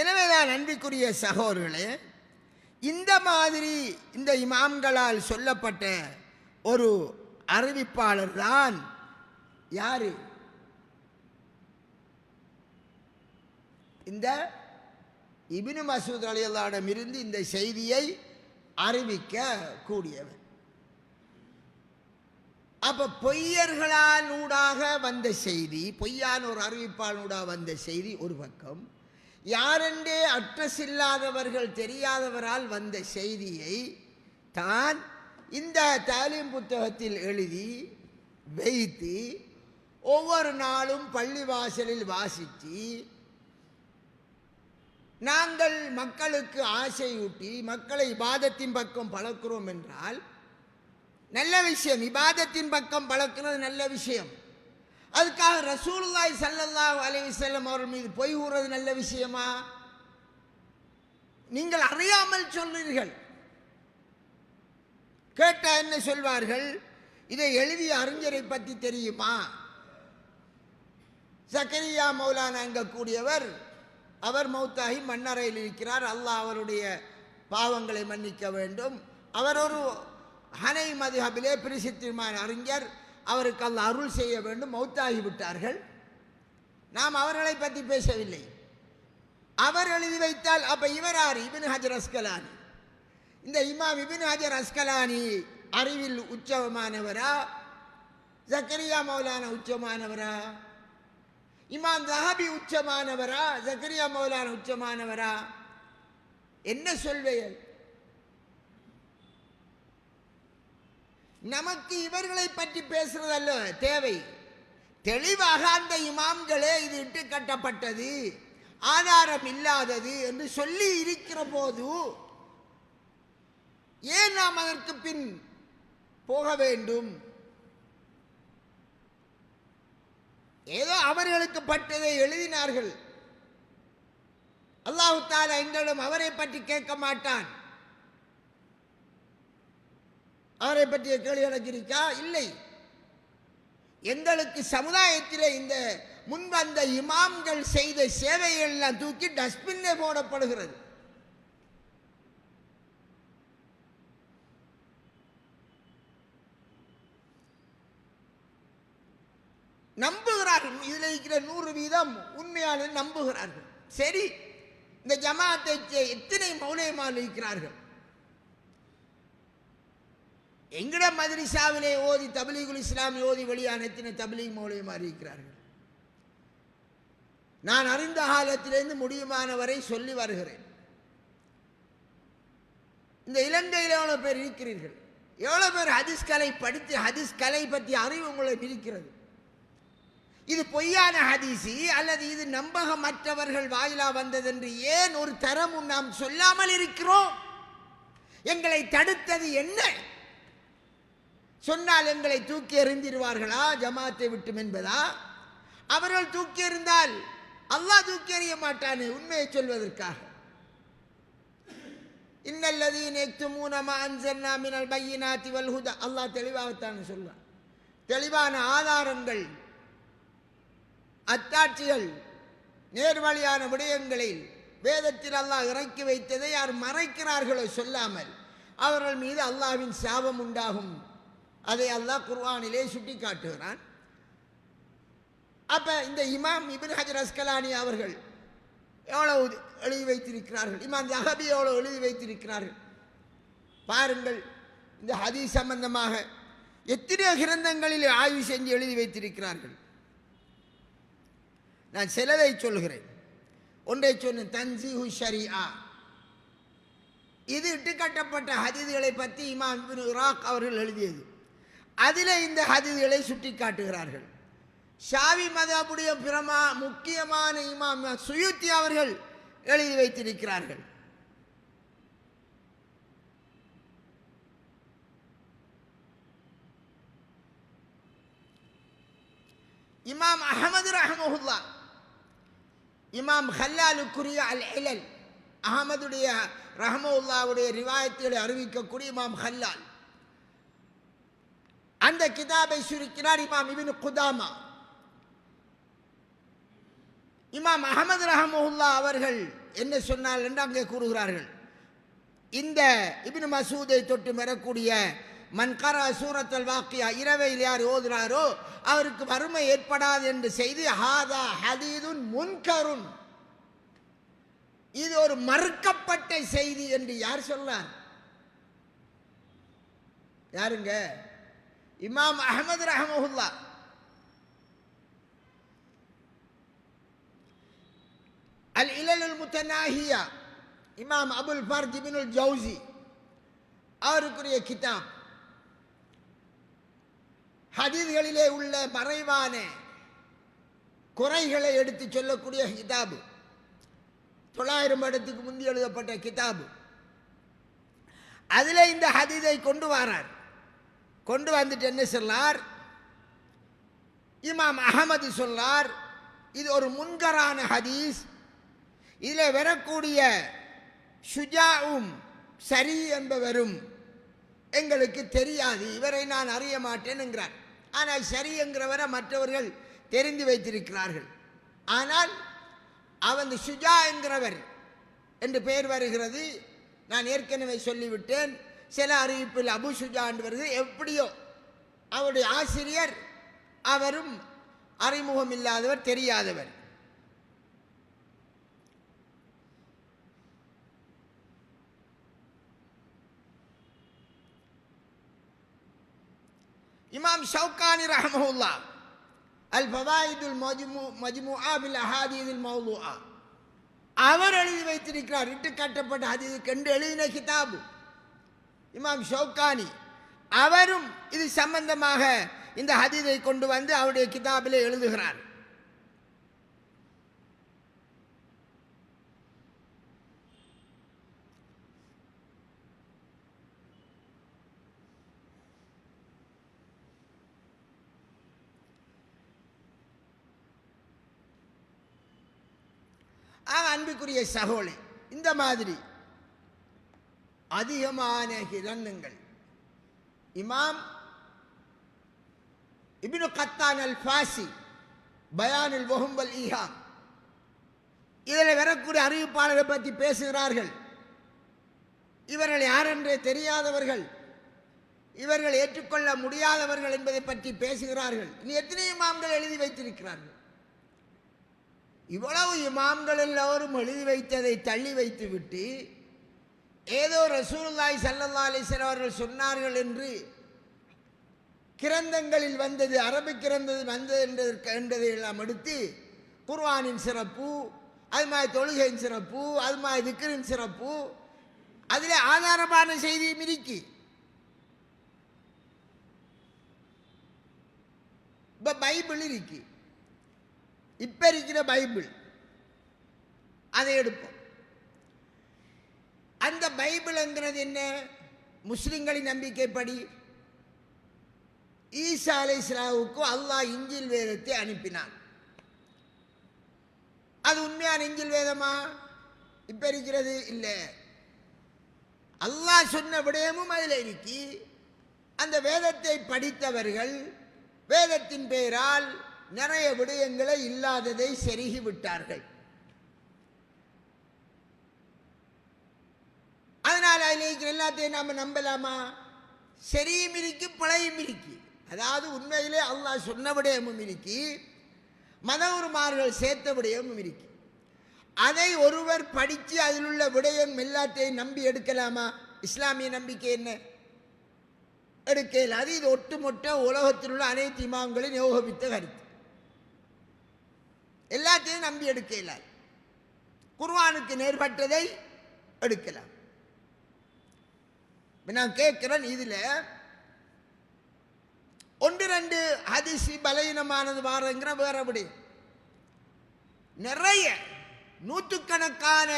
எனவேதான் அன்பிற்குரிய சகோதரர்களே, இந்த மாதிரி இந்த இமாம்களால் சொல்லப்பட்ட ஒரு அறிவிப்பாளர் தான் யாரு, இந்த இப்னு மஸ்ஊத் ரலியல்லாஹு அன்ஹு இருந்து இந்த செய்தியை அறிவிக்க கூடியவர். அப்ப பொய்யர்களால் ஊடாக வந்த செய்தி, பொய்யான ஒரு அறிவிப்பாளூடாக வந்த செய்தி ஒரு பக்கம், யாரென்றே அட்ரஸ் இல்லாதவர்கள் தெரியாதவரால் வந்த செய்தியை தான் இந்த தாலீம் புத்தகத்தில் எழுதி வைத்து ஒவ்வொரு நாளும் பள்ளிவாசலில் வாசித்து நாங்கள் மக்களுக்கு ஆசையூட்டி மக்களை இபாதத்தின் பக்கம் பழக்கிறோம் என்றால் நல்ல விஷயம். இபாதத்தின் பக்கம் பழக்கிறது நல்ல விஷயம். அதுக்காக ரசூலுல்லாஹி ஸல்லல்லாஹு அலைஹி வஸல்லம் அவர்கள் மீது பொய் கூறுவது நல்ல விஷயமா? நீங்கள் அறியாமல் சொல்றீர்கள். கேட்டா என்ன சொல்வார்கள், இதை எழுதிய அறிஞரை பற்றி தெரியுமா? ஜக்கரியா மௌலானா என்கக்கூடியவர், அவர் மௌத்தாகி மண்ணறையில் இருக்கிறார். அல்லாஹ் அவருடைய பாவங்களை மன்னிக்க வேண்டும். அவர் ஒரு ஹனை மதுஹபிலே பிரசித்தமான அறிஞர். அவருக்கு அல்லாஹ் அருள் செய்ய வேண்டும். மௌத்தாகி விட்டார்கள். நாம் அவர்களை பற்றி பேசவில்லை. அவர் எழுதி வைத்தால் அப்ப இவர் யார்? இப்னு ஹஜர் அஸ்கலானி. இந்த இமாம் இப்னு ஹஜர் அஸ்கலானி அறிவில் உச்சமானவரா? ஜக்கரியா மௌலானா உச்சமானவரா? இமாம் ஸஹபி உச்சமானவரா? ஜக்கரியா மௌலானா உச்சமானவரா? என்ன சொல்வேன்? நமக்கு இவர்களை பற்றி பேசுறதல்ல தேவை. தெளிவாக அந்த இமாம்களே இது இட்டு கட்டப்பட்டது, ஆதாரம் இல்லாதது என்று சொல்லி இருக்கிற போது ஏன் நாம் அதற்கு பின் போக வேண்டும்? ஏதோ அவர்களுக்கு பட்டதை எழுதினார்கள். அல்லாஹ் தஆலா எங்களிடம் அவரை பற்றி கேட்க மாட்டான். அவரை பற்றிய கேள்வி எனக்கு இருக்கா? இல்லை. எங்களுக்கு சமுதாயத்தில் இந்த முன்வந்த இமாம்கள் செய்த சேவைகள் எல்லாம் தூக்கி டஸ்ட்பின்னே போடப்படுகிறது. நம்புகிறார்கள். இதில் இருக்கிற 100% உண்மையான நம்புகிறார்கள். சரி, இந்த ஜமாத்தை எத்தனை மௌலைமார்கள் இருக்கிறார்கள்? எங்கட மதரசாவிலே ஓதி தப்லீகுல் இஸ்லாம் ஓதி வெளியான எத்தனை தப்லீக் மௌலைமார் இருக்கிறார்கள்? நான் அறிந்த காலத்திலிருந்து முடியுமானவரை சொல்லி வருகிறேன். இந்த இலங்கையில் எவ்வளவு பேர் இருக்கிறீர்கள்? எவ்வளவு பேர் ஹதீஸ் கலை படித்து ஹதீஸ் கலை பற்றி அறிவு உங்களை இருக்கிறது? இது பொய்யான ஹதீஸி அல்லது இது நம்பகமற்றவர்கள் வாயிலா வந்தது என்று ஏன் ஒரு தரமும் நாம் சொல்லாமல் இருக்கிறோம்? எங்களை தடுத்தது என்ன? சொன்னால் எங்களை தூக்கி எறிந்திருவார்களா ஜமாத்தை விட்டும் என்பதா? அவர்கள் தூக்கி எறிந்தால் அல்லாஹ் தூக்கி எறிய மாட்டானே உண்மையை சொல்வதற்காக. இன்னல்லதீன யக்துமூன மா அன்ஸல்னா மினல் பய்யினாத்தி வல் ஹுதா, அல்லாஹ் தெளிவாகத்தான் சொல்றான். தெளிவான ஆதாரங்கள், அத்தாட்சிகள், நேர்வழியான விடயங்களில் வேதத்தில் அல்லாஹ் இறக்கி வைத்ததை யார் மறைக்கிறார்களோ சொல்லாமல் அவர்கள் மீது அல்லாஹ்வின் சாபம் உண்டாகும். அதை அல்லாஹ் குர்ஆனிலே சுட்டி காட்டுகிறான். அப்ப இந்த இமாம் இப்னு ஹஜர் அஸ்கலானி அவர்கள் எவ்வளவு எழுதி வைத்திருக்கிறார்கள், இமாம் ஸஹபி எவ்வளவு எழுதி வைத்திருக்கிறார்கள் பாருங்கள். இந்த ஹதீஸ் சம்பந்தமாக எத்தனையோ கிரந்தங்களில் ஆய்வு செஞ்சு எழுதி வைத்திருக்கிறார்கள். நான் சிலதை சொல்கிறேன். ஒன்றை சொன்ன தன்சீஹு ஷரீஆ, இது இட்டுக்கட்டப்பட்ட ஹதீதுகளை பற்றி இமாம் இப்னு இராக் அவர்கள் எழுதியது. அதில் இந்த ஹதீதுகளை சுட்டி காட்டுகிறார்கள். ஷாவி மதபுடைய முக்கியமான இமாம் சுயூத்தி அவர்கள் எழுதி வைத்திருக்கிறார்கள். இமாம் அஹமது ரஹ்மஹுல்லா, இமாம் ஹல்லாலுக்குரிய அல் இலல், அஹமதுடைய ரஹ்மஹுல்லாவுடைய ரிவாயத்துகளை அறிவிக்கக்கூடிய இமாம் ஹல்லால், அந்த கிதாபை சுருக்கினார் இமாம் இப்னு குதாமா. இமாம் அஹமது ரஹ்மஹுல்லா அவர்கள் என்ன சொன்னார் என்று அங்கே கூறுகிறார்கள். இந்த இப்னு மசூதை தொட்டு பெறக்கூடிய மன்கரா சூரத்துல் வாக்கியா, இரவையில் யார் ஓதுறாரோ அவருக்கு வறுமை ஏற்படாது என்று செய்தி ஹாதா ஹதீதுன் முன்கருன், இது ஒரு மறுக்கப்பட்ட செய்தி என்று யார் சொன்னார்? யாருங்க? இமாம் அஹமது ரஹ்மஹுல்லா. அல் இலலுல் முத்தனாஹியா, இமாம் அபுல் ஃபர்ஜ் இப்னுல் ஜௌசி அவருக்குரிய கிதாப், ஹதீஸ்களிலே உள்ள மறைவான குறைகளை எடுத்து சொல்லக்கூடிய கிதாபு, 900 வருடத்துக்கு முந்தி எழுதப்பட்ட கிதாபு. அதில் இந்த ஹதீஸை கொண்டு வரார். கொண்டு வந்துட்டு என்ன சொன்னார்? இமாம் அஹமது சொன்னார், இது ஒரு முன்கரான ஹதீஸ், இதில் வரக்கூடிய ஷுஜாவும் சரி என்பவரும் எங்களுக்கு தெரியாது, இவரை நான் அறிய மாட்டேன் என்கிறார். ஆனால் சரி என்கிறவரை மற்றவர்கள் தெரிந்து வைத்திருக்கிறார்கள். ஆனால் அவன் ஷுஜா என்கிறவர் என்று பெயர் வருகிறது. நான் ஏற்கனவே சொல்லிவிட்டேன். சில அறிவிப்பில் அபு ஷுஜா என்று வருது. எப்படியோ அவருடைய ஆசிரியர் அவரும் அறிமுகம் இல்லாதவர், தெரியாதவர். இமாம் ஷௌகானி ரஹ்மஹுல்லா அல் ஃபவாயிதுல் மஜ்மூஆ பில் அஹாதீஸில் மௌலூஆ, அவர் எழுதி வைத்திருக்கிறார். இட்டு காட்டப்பட்ட ஹதீஸ் கண்டு எழுதின கிதாபு இமாம் ஷௌகானி. அவரும் இது சம்பந்தமாக இந்த ஹதீஸை கொண்டு வந்து அவருடைய கிதாபிலே எழுதுகிறார். அன்புக்குரிய சகோதரே, இந்த மாதிரி அதிகமான கிரந்தங்கள் இமாம் இப்னு கத்தான் அல் ஃபாசி பயானுல் வஹம் வல் ஈஹாம், இதில் வரக்கூடிய அறிவிப்பாளரை பற்றி பேசுகிறார்கள். இவர்கள் யாரென்றே தெரியாதவர்கள், இவர்கள் ஏற்றுக்கொள்ள முடியாதவர்கள் என்பதை பற்றி பேசுகிறார்கள். இனி எத்தனை இமாம்கள் எழுதி வைத்திருக்கிறார்கள்? இவ்வளவு இமாம்கள் எல்லோரும் எழுதி வைத்ததை தள்ளி வைத்து விட்டு ஏதோ ரசூலுல்லாஹி ஸல்லல்லாஹு அலைஹி வஸல்லம் அவர்கள் சொன்னார்கள் என்று கிரந்தங்களில் வந்தது, அரபி கிரந்தத்தில் வந்தது என்றதை எல்லாம் எடுத்து குர்ஆனின் சிறப்பு, அது மாதிரி தொழுகையின் சிறப்பு, அது மாதிரி திக்ரின் சிறப்பு, அதில் ஆதாரமான செய்தி மிரிக்கி. இப்போ பைபிள் இருக்கு, இப்ப இருக்கிற பைபிள் அதை எடுப்போம். அந்த பைபிள்ங்கிறது என்ன? முஸ்லிம்களின் நம்பிக்கைப்படி ஈசா அலைஹிஸ்ஸலாமுக்கு அல்லாஹ் இஞ்சில் வேதத்தை அனுப்பினான். அது உண்மையான இஞ்சில் வேதமா? இப்ப இருக்கிறது இல்லை. அல்லாஹ் சொன்ன விடயமும் அதில் இருக்கி, அந்த வேதத்தை படித்தவர்கள் வேதத்தின் பெயரால் நிறைய விடயங்களை இல்லாததை செருகி விட்டார்கள். அதனால் அதில் இருக்கிற எல்லாத்தையும் நாம் நம்பலாமா? சரியும் இருக்கு, பிழையும் இருக்கு. அதாவது உண்மையிலே அல்லாஹ் சொன்ன விடயமும் இருக்கு, மதகுருமார்கள் சேர்த்த விடயமும் இருக்கு. அதை ஒருவர் படித்து அதில் உள்ள விடயம் எல்லாத்தையும் நம்பி எடுக்கலாமா? இஸ்லாமிய நம்பிக்கை என்ன? எடுக்கல. அது இது ஒட்டுமொத்த உலகத்தில் உள்ள அனைத்து இமாம்களின் யோகபித்த கருத்து. எல்லாத்தையும் நம்பி எடுக்கல. குர்ஆனுக்கு நேர்பட்டதை எடுக்கலாம். நான் கேட்கிறேன், இதுல ஒன்று ரெண்டு ஹதீஸ் பலவீனமானது வாரங்கிற வேற விடயம். நிறைய நூற்றுக்கணக்கான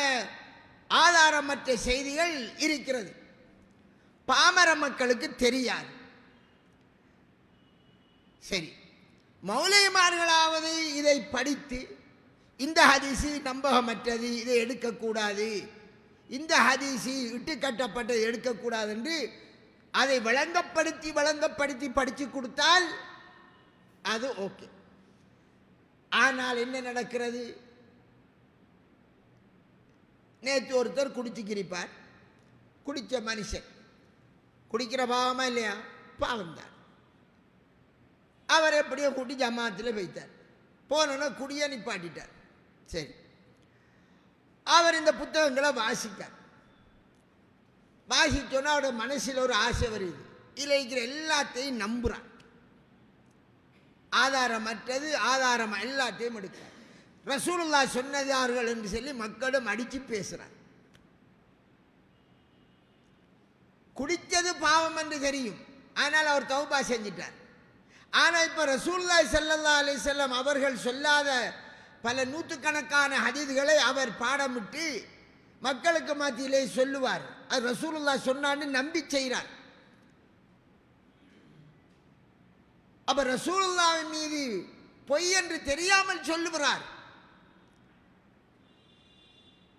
ஆதாரமற்ற செய்திகள் இருக்கிறது, பாமர மக்களுக்கு தெரியாது. சரி, மௌலைமார்களாவது இதை படித்து இந்த ஹதீஸு நம்பகமற்றது, இதை எடுக்கக்கூடாது, இந்த ஹதீஸு இட்டு கட்டப்பட்டது எடுக்கக்கூடாது என்று அதை வழங்கப்படுத்தி படித்து கொடுத்தால் அது ஓகே. ஆனால் என்ன நடக்கிறது? நேற்று ஒருத்தர் குடிச்சுக்கிருப்பார். குடித்த மனுஷன் குடிக்கிற பாவமா இல்லையா? பாவம் தான். அவர் எப்படியோ கூட்டி ஜமாத்தில் வைத்தார். போனோன்னா குடியை நிப்பாட்டிட்டார். சரி, அவர் இந்த புத்தகங்களை வாசித்தார். வாசிச்சோன்னா அவரோட மனசில் ஒரு ஆசை வருது. இதில் இருக்கிற எல்லாத்தையும் நம்புகிறார். ஆதாரமற்றது ஆதாரம் எல்லாத்தையும் எடுக்கிறார். ரசூலுல்லாஹ் சொன்னதார்கள் என்று சொல்லி மக்களும் அடித்து பேசுகிறார். குடித்தது பாவம் என்று தெரியும், ஆனால் அவர் தௌபா செஞ்சிட்டார். ஆனால் இப்போ ரசூலுல்லாஹி ஸல்லல்லாஹு அலைஹி வஸல்லம் அவர்கள் சொல்லாத பல நூற்றுக்கணக்கான ஹதீஸ்களை அவர் பாடமிட்டு மக்களுக்கு மத்தியிலே சொல்லுவார். அது ரசூலுல்லாஹ் சொன்னான்னு நம்பி செய்கிறார். அப்ப ரசூலுல்லாஹ்வின் மீது பொய் என்று தெரியாமல் சொல்லுகிறார்.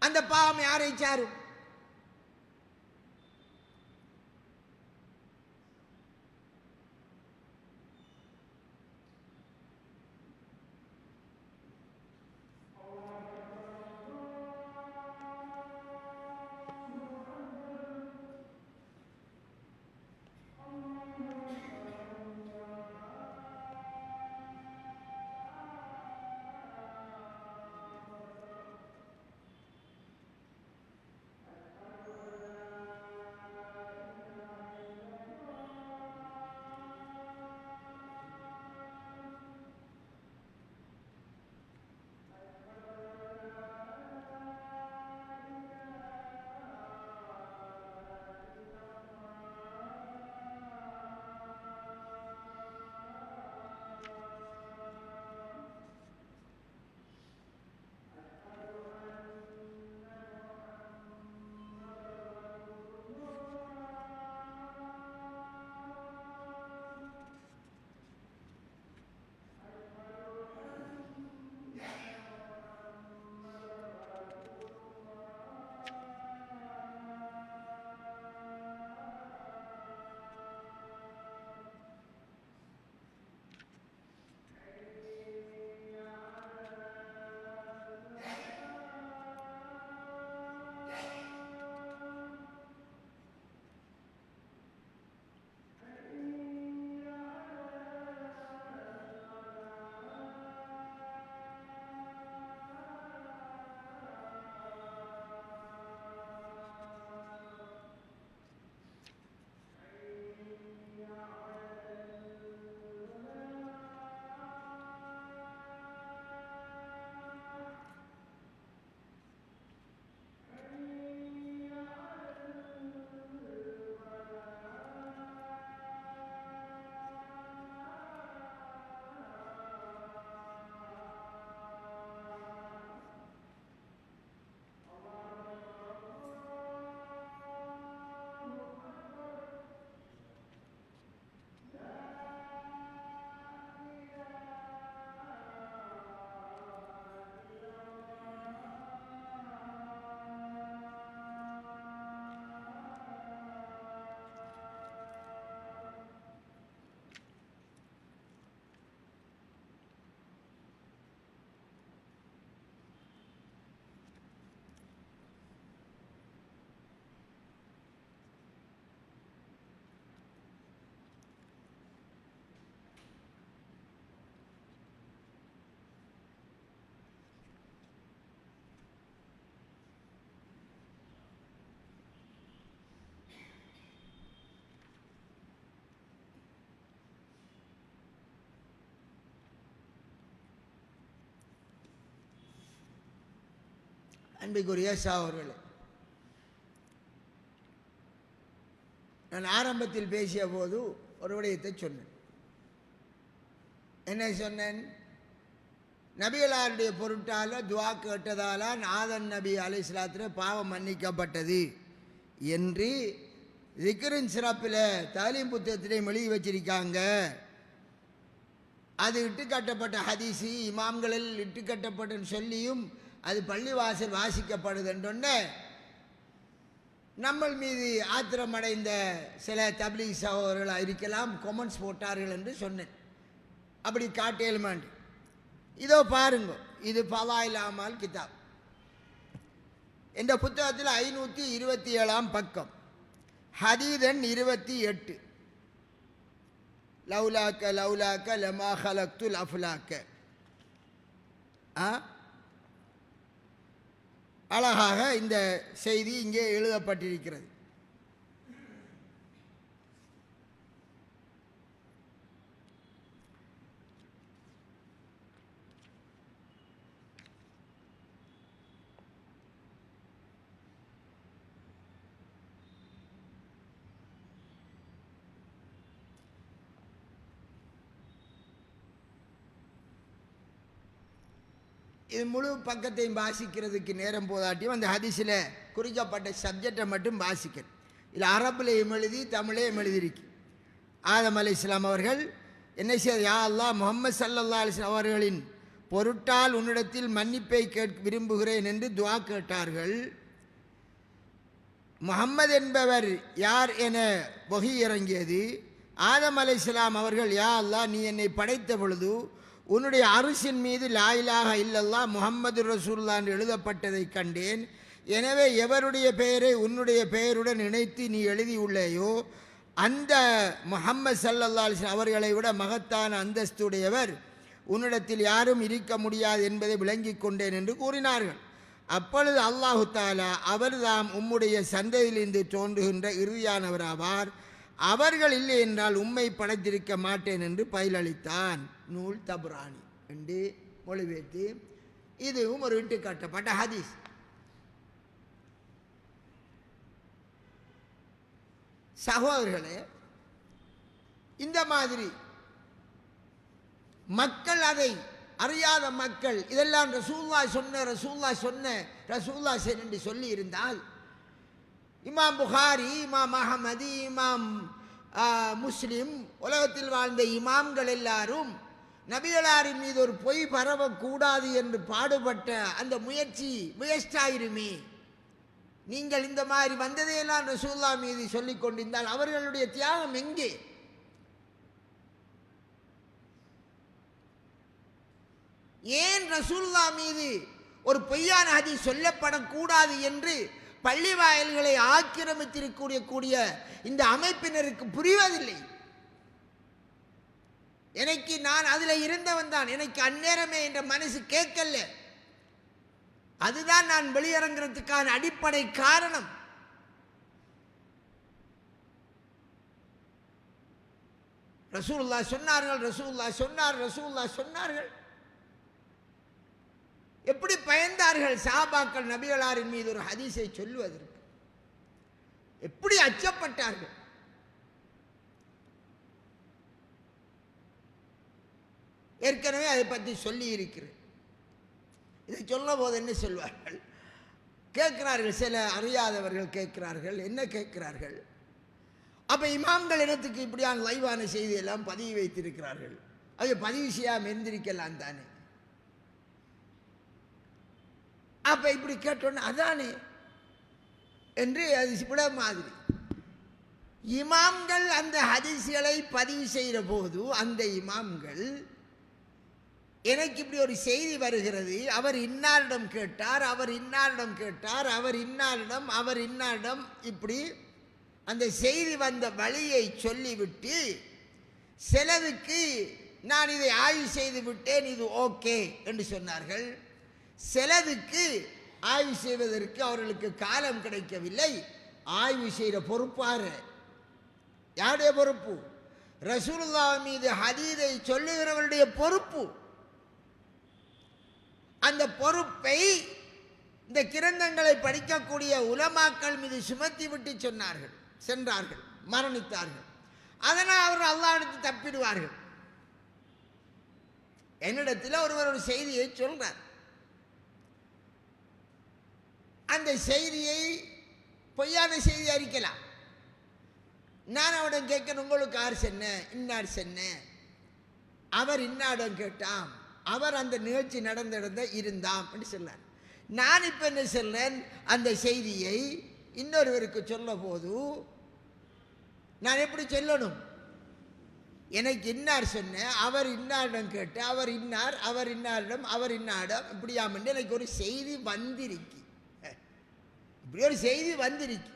அந்த பாவம் யாரை சாரும்? அன்பிற்குரிய சகோதரர்களே, நான் ஆரம்பத்தில் பேசிய போது ஒரு விடயத்தை சொன்னேன். என்ன சொன்னேன்? நபிகளாருடைய பொருட்டால் துவா கேட்டதால ஆதம் நபி அலைஹிஸ்ஸலாத்துல பாவம் மன்னிக்கப்பட்டது என்று திக்ரின் சிறப்பில் தாலீம் புத்தகத்திலே எழுதி வச்சிருக்காங்க. அது இட்டுக்கட்டப்பட்ட ஹதீஸு, இமாம்களில் இட்டுக்கட்டப்பட்டன்னு சொல்லியும் அது பள்ளிவாசல் வாசிக்கப்படுதுன்றொன்னே நம்ம மீது ஆத்திரமடைந்த சில தப்லீக் சகோதரர்களாக இருக்கலாம், கொமெண்ட்ஸ் போட்டார்கள் என்று சொன்னேன். அப்படி காட்டேலுமாண்டு இதோ பாருங்க, இது ஃபலாயில் அமால் கிதாப் என்ற புத்தகத்தில் 527 பக்கம், ஹதீதன் 28. லவ்லாக்க லவ்லாக்க லமா ஹலக்துல் அஃப்லாக்க. அழகாக இந்த செய்தி இங்கே எழுதப்பட்டிருக்கிறது. இது முழு பக்கத்தையும் வாசிக்கிறதுக்கு நேரம் போதாட்டியும் அந்த ஹதீஸில் குறிக்கப்பட்ட சப்ஜெக்டை மட்டும் வாசிக்கிறேன். இல்லை அரபுலையும் எழுதி தமிழையும் எழுதியிருக்கு. ஆதம் அலைஹிஸ்ஸலாம் அவர்கள் என்ன செய்ய, யா அல்லாஹ், முஹம்மது ஸல்லல்லாஹு அலைஹி வஸல்லம் அவர்களின் பொருட்டால் உன்னிடத்தில் மன்னிப்பை விரும்புகிறேன் என்று துஆ கேட்டார்கள். முஹம்மது என்பவர் யார் என வஹி இறங்கியது. ஆதம் அலைஹிஸ்ஸலாம் அவர்கள், யா அல்லாஹ், நீ என்னை படைத்த பொழுது உன்னுடைய அரிசின் மீது லா இலாஹா இல்லல்லாஹ் முஹம்மது ரசூலுல்லாஹ் என்று எழுதப்பட்டதை கண்டேன். எனவே எவருடைய பெயரை உன்னுடைய பெயருடன் இணைத்து நீ எழுதியுள்ளேயோ அந்த முஹம்மது ஸல்லல்லாஹு அலைஹி வஸல்லம் அவர்களை விட மகத்தான அந்தஸ்துடையவர் உன்னிடத்தில் யாரும் இருக்க முடியாது என்பதை விளங்கிக் கொண்டேன் என்று கூறினார்கள். அப்பொழுது அல்லாஹு தஆலா, அவர் தாம் உம்முடைய சந்ததியிலிருந்து தோன்றுகின்ற இறுதியானவராவார், அவர்கள் இல்லை என்றால் உம்மை படைத்திருக்க மாட்டேன் என்று பதிலளித்தான். நூல் தபுரானி என்று மொழிபெயர்த்து இதுவும் ஒரு இட்டுக்காட்டப்பட்ட ஹதீஸ். சகோதரர்களே, இந்த மாதிரி மக்கள், அதை அறியாத மக்கள் இதெல்லாம் ரசூலுல்லாஹ் சொன்ன என்று சொல்லி இருந்தால் இமாம் புகாரி, இமாம் அஹமது, இமாம் முஸ்லிம், உலகத்தில் வாழ்ந்த இமாம்கள் எல்லாரும் நபிகளாரின் மீது ஒரு பொய் பரவக்கூடாது என்று பாடுபட்ட அந்த முயற்சி வேஸ்டாயிருமே. நீங்கள் இந்த மாதிரி வந்ததையெல்லாம் ரசூலுல்லாஹ் மீது சொல்லிக் கொண்டிருந்தால் அவர்களுடைய தியாகம் எங்கே? ஏன் ரசூலுல்லாஹ் மீது ஒரு பொய்யான ஹதீஸ் சொல்லப்படக்கூடாது என்று பள்ளி வாயில்களை ஆக்கிரமித்திருக்கக்கூடிய இந்த அமைப்பினருக்கு புரிவதில்லை. எனக்கு, நான் அதில் இருந்தவன் தான், எனக்கு அந்நேரமே என்ற மனசு கேட்கல. அதுதான் நான் வெளியிறங்கிறதுக்கான அடிப்படை காரணம். ரசூலுல்லாஹ் சொன்னார்கள். எப்படி பயந்தார்கள் சஹாபாக்கள் நபிகளாரின் மீது ஒரு ஹதீஸை சொல்லுவதற்கு, எப்படி அச்சப்பட்டார்கள். ஏற்கனவே அதை பற்றி சொல்லி இருக்கிறேன். இதை சொல்லும் போது என்ன சொல்வார்கள், கேட்கிறார்கள், சில அறியாதவர்கள் கேட்கிறார்கள். என்ன கேட்கிறார்கள்? அப்போ இமாம்கள் இடத்துக்கு இப்படியான லைவான செய்தியெல்லாம் பதிவு வைத்திருக்கிறார்கள், அது பதிவு செய்யாமல் இருந்திருக்கலாம் தானே. அப்போ இப்படி கேட்டோன்னு அதானே என்று அது விட மாதிரி இமாம்கள் அந்த ஹதீஸ்களை பதிவு செய்கிற போது அந்த இமாம்கள், எனக்கு இப்படி ஒரு செய்தி வருகிறது, அவர் இன்னாரிடம் கேட்டார், அவர் இன்னாரிடம் கேட்டார், அவர் இன்னாரிடம் இப்படி அந்த செய்தி வந்த வழியை சொல்லிவிட்டு, சிலருக்கு நான் இதை ஆய்வு செய்து விட்டேன், இது ஓகே என்று சொன்னார்கள். சிலருக்கு ஆய்வு செய்வதற்கு அவர்களுக்கு காலம் கிடைக்கவில்லை. ஆய்வு செய்கிற பொறுப்பாரு யாருடைய பொறுப்பு? ரசூலுல்லாஹ் மீது ஹதீஸை சொல்லுகிறவருடைய பொறுப்பு. அந்த பொறுப்பை இந்த கிரந்தங்களை படிக்கக்கூடிய உலமாக்கள் மீது சுமத்தி விட்டு சென்றார்கள், மரணித்தார்கள். அதனால் அவர்கள் அல்லாஹ்விடத்தில் தப்பிடுவார்கள். என்னிடத்தில் ஒருவர் ஒரு செய்தியை சொல்றார். அந்த செய்தியை பொய்யான செய்தி அறிக்கலாம். நான் அவரிடம் கேட்கணும், உங்களுக்கு யார் சொன்ன? இன்னார் சொன்ன. அவர் இன்னாடம் கேட்டாம், அவர் அந்த நிகழ்ச்சி நடந்த இருந்தாம் என்று சொன்னார். நான் இப்போ என்ன சொல்றேன், அந்த செய்தியை இன்னொருவருக்கு சொல்ல போது நான் எப்படி சொல்லணும்? எனக்கு இன்னார் சொன்ன, அவர் இன்னாரிடம் கேட்டு, அவர் இன்னார், அவர் இன்னாரிடம், அவர் இன்னாரிடம், இப்படியாம் என்று எனக்கு ஒரு செய்தி வந்திருக்கு. இப்படி ஒரு செய்தி வந்திருக்கு.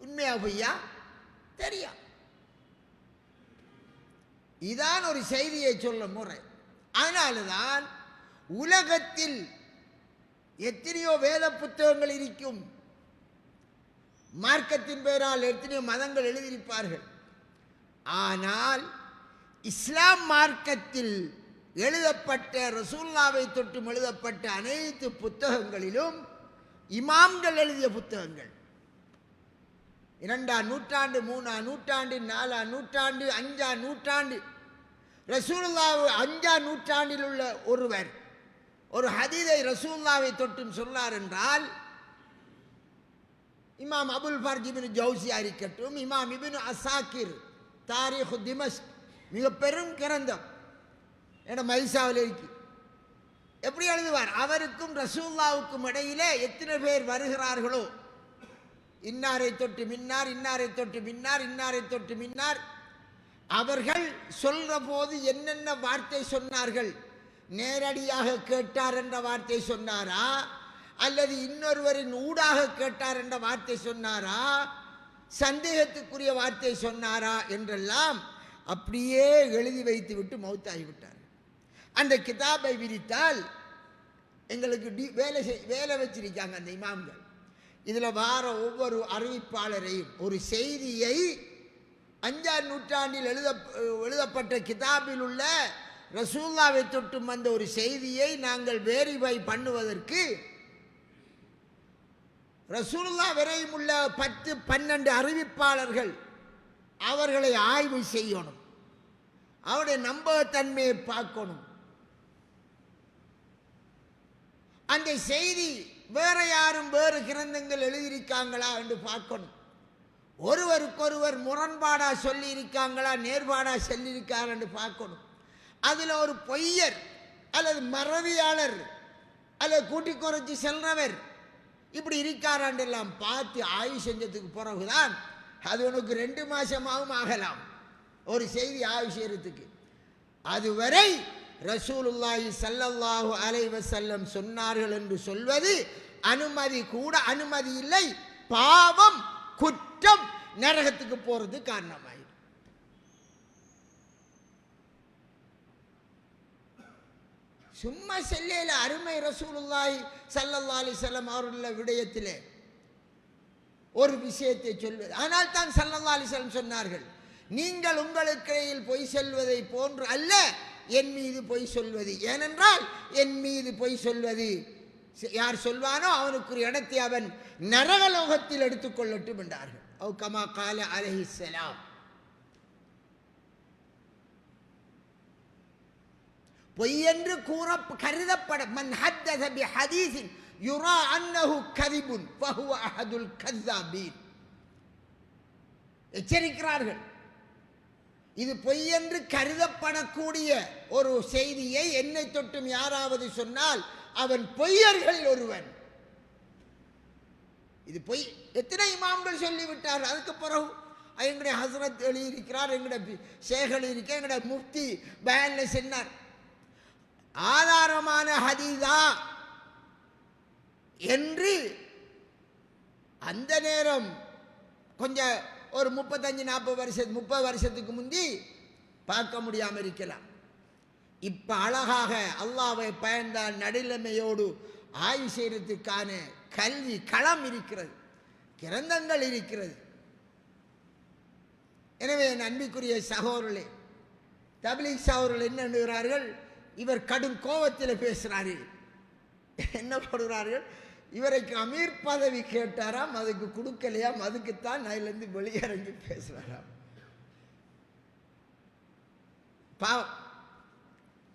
உண்மையா பொய்யா தெரியும். இதான் ஒரு செய்தியை சொல்ல முறை. அதனால்தான் உலகத்தில் எத்தனையோ வேத புத்தகங்கள் இருக்கும், மார்க்கத்தின் பெயரால் எத்தனையோ மதங்கள் எழுதியிருப்பார்கள். ஆனால் இஸ்லாம் மார்க்கத்தில் எழுதப்பட்ட, ரசூலுல்லாவை தொட்டும் எழுதப்பட்ட அனைத்து புத்தகங்களிலும் இமாம்கள் எழுதிய புத்தகங்கள், 2ஆம் நூற்றாண்டு, 3ஆம் நூற்றாண்டு, 4ஆம் நூற்றாண்டு, 5ஆம் நூற்றாண்டு, ரசூலுல்லாஹ் 5ஆம் நூற்றாண்டில் உள்ள ஒருவர் ஒரு ஹதீதை ரசூலுல்லாவை தொட்டும் சொன்னார் என்றால், இமாம் அபுல் ஃபர்ஜ் இப்னு ஜௌசியா இருக்கட்டும், இமாம் இப்னு அசாக்கிர் தாரீஹ் திமஷ்க், மிக பெரும் கிரந்தம், என மைசாவில் இருக்கு. எப்படி எழுதுவார்? அவருக்கும் ரசூலுல்லாவுக்கும் இடையிலே எத்தனை பேர் வருகிறார்களோ, இன்னாரை தொட்டு மின்னார், இன்னாரை தொட்டு மின்னார், இன்னாரை தொட்டு மின்னார், அவர்கள் சொல்ற போது என்னென்ன வார்த்தை சொன்னார்கள், நேரடியாக கேட்டார் என்ற வார்த்தை சொன்னாரா, அல்லது இன்னொருவரின் ஊடாக கேட்டார் என்ற வார்த்தை சொன்னாரா, சந்தேகத்துக்குரிய வார்த்தை சொன்னாரா என்றெல்லாம் அப்படியே எழுதி வைத்து விட்டு மௌத்தாகிவிட்டார். அந்த கிதாபை விரித்தால் எங்களுக்கு வேலை வச்சிருக்காங்க அந்த இமாம்கள். இதில் வார ஒவ்வொரு அறிவிப்பாளரையும் ஒரு செய்தியை 5ஆம் நூற்றாண்டில் எழுதப்பட்ட கிதாபில் உள்ள ரசூலுல்லாவை தொட்டும் வந்த ஒரு செய்தியை நாங்கள் வெரிஃபை பண்ணுவதற்கு ரசூலுல்லாஹ் வரையும் உள்ள 10-12 அறிவிப்பாளர்கள் அவர்களை ஆய்வு செய்யணும், அவருடைய நம்பகத்தன்மையை பார்க்கணும். அந்த செய்தி வேற யாரும் வேறு கிரந்தங்கள் எழுதியிருக்காங்களா என்று பார்க்கணும். ஒருவருக்கொருவர் முரண்பாடா சொல்லி இருக்காங்களா, நேர்பாடா சொல்லியிருக்கார் என்று பார்க்கணும். அதில் ஒரு பொய்யர் அல்லது மறவியாளர் அல்லது கூட்டி குறைச்சி செல்றவர் இப்படி இருக்காராண்டெல்லாம் பார்த்து ஆய்வு செஞ்சதுக்கு பிறகுதான் அது உனக்கு 2 மாசமாகவும் ஆகலாம் ஒரு செய்தி ஆய்வு செய்யறதுக்கு. அதுவரை ரசூலுல்லாஹி ஸல்லல்லாஹு அலைஹி வஸல்லம் சொன்னார்கள் என்று சொல்வது அனுமதி கூட அனுமதி இல்லை, பாவம், குற்றம், நரகத்துக்கு போறது காரணமாயிடும். சும்மா செல்லையில அருமை ரசூலுல்லாஹி ஸல்லல்லாஹு அலைஹி வஸல்லம் அவர்களுடைய விடயத்திலே ஒரு விஷயத்தை சொல்வது. ஆனால் தான் ஸல்லல்லாஹு அலைஹி வஸல்லம் சொன்னார்கள், நீங்கள் உங்களுக்கு இடையில் பொய் சொல்வதை போன்று அல்ல என் மீது பொய் சொல்வது. ஏனென்றால் என் மீது பொய் சொல்வது யார் சொல்வானோ அவனுக்குரிய இடத்தை அவன் நரகலோகத்தில் எடுத்துக்கொள்ளட்டும் என்றார்கள். அவ் கமா கால அலைஹிஸ்ஸலாம். பொய் என்று கருதப்பட மன் ஹத்தஸ பி ஹதீஸின் யுரா அன்னஹு கதிபுன் ஃபஹுவ அஹதுல் கஸ்ஸாபீன் எச்சரிக்கிறார்கள். இது பொய் என்று கருதப்படக்கூடிய ஒரு செய்தியை என்னை தொட்டும் யாராவது சொன்னால் அவன் பொய்யர்களில் ஒருவன். இது பொய். எத்தனை இமாம்கள் சொல்லிவிட்டார். அதுக்கு பிறகு எங்களுடைய ஹசரத் எழுதியிருக்கிறார், எங்களுடைய ஷேக் எழுதியிருக்க, எங்களுடைய முஃப்தி பயான்ல சொன்னார். ஆதாரமான ஹதீஸா என்று அந்த நேரம் கொஞ்சம் ஒரு 30 வருஷத்துக்கு முந்தி பார்க்க முடியாமல் இருக்கலாம். இப்ப அழகாக அல்லாஹ்வை பயந்தால் நடுநிலைமையோடு ஆய்வு செய்யறதுக்கான கல்வி களம் இருக்கிறது, கிரந்தங்கள் இருக்கிறது. எனவே என் அன்பிற்குரிய சகோதரர்களே, தப்லீக் சகோதரர்கள் என்ன எண்ணுகிறார்கள்? இவர் கடும் கோபத்தில் பேசுகிறார்கள். என்ன போடுகிறார்கள்? இவருக்கு அமீர் பதவி கேட்டாராம், அதுக்கு கொடுக்கலையாம். அதுக்குத்தான் அதிலிருந்து வெளியிறங்கி பேசுறாராம். பாவம்.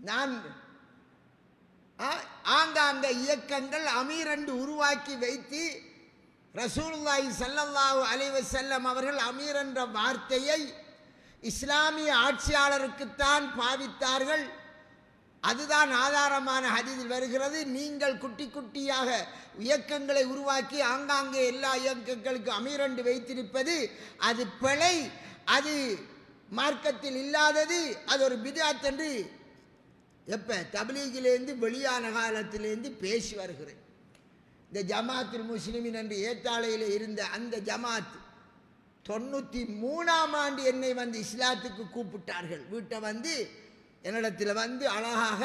நான் ஆங்காங்க இயக்கங்கள் அமீர் என்று உருவாக்கி வைத்து ரசூலுல்லாஹி ஸல்லல்லாஹு அலைஹி வஸல்லம் அவர்கள் அமீர் என்ற வார்த்தையை இஸ்லாமிய ஆட்சியாளருக்குத்தான் பாவித்தார்கள். அதுதான் ஆதாரமான ஹதீஸில் வருகிறது. நீங்கள் குட்டி குட்டியாக இயக்கங்களை உருவாக்கி ஆங்காங்கே எல்லா இயக்கங்களுக்கு அமீர் என்று வைத்திருப்பது அது பிழை, அது மார்க்கத்தில் இல்லாதது, அது ஒரு பித்அத் என்று எப்போ தப்லீகிலேருந்து வெளியான காலத்திலேருந்து பேசி வருகிறேன். இந்த ஜமாத்துல் முஸ்லிமின் என்று ஏத்தாளையில் இருந்த அந்த ஜமாத் 93ஆம் ஆண்டு என்னை வந்து இஸ்லாத்துக்கு கூப்பிட்டார்கள். வீட்டை வந்து என்னிடத்தில் வந்து அழகாக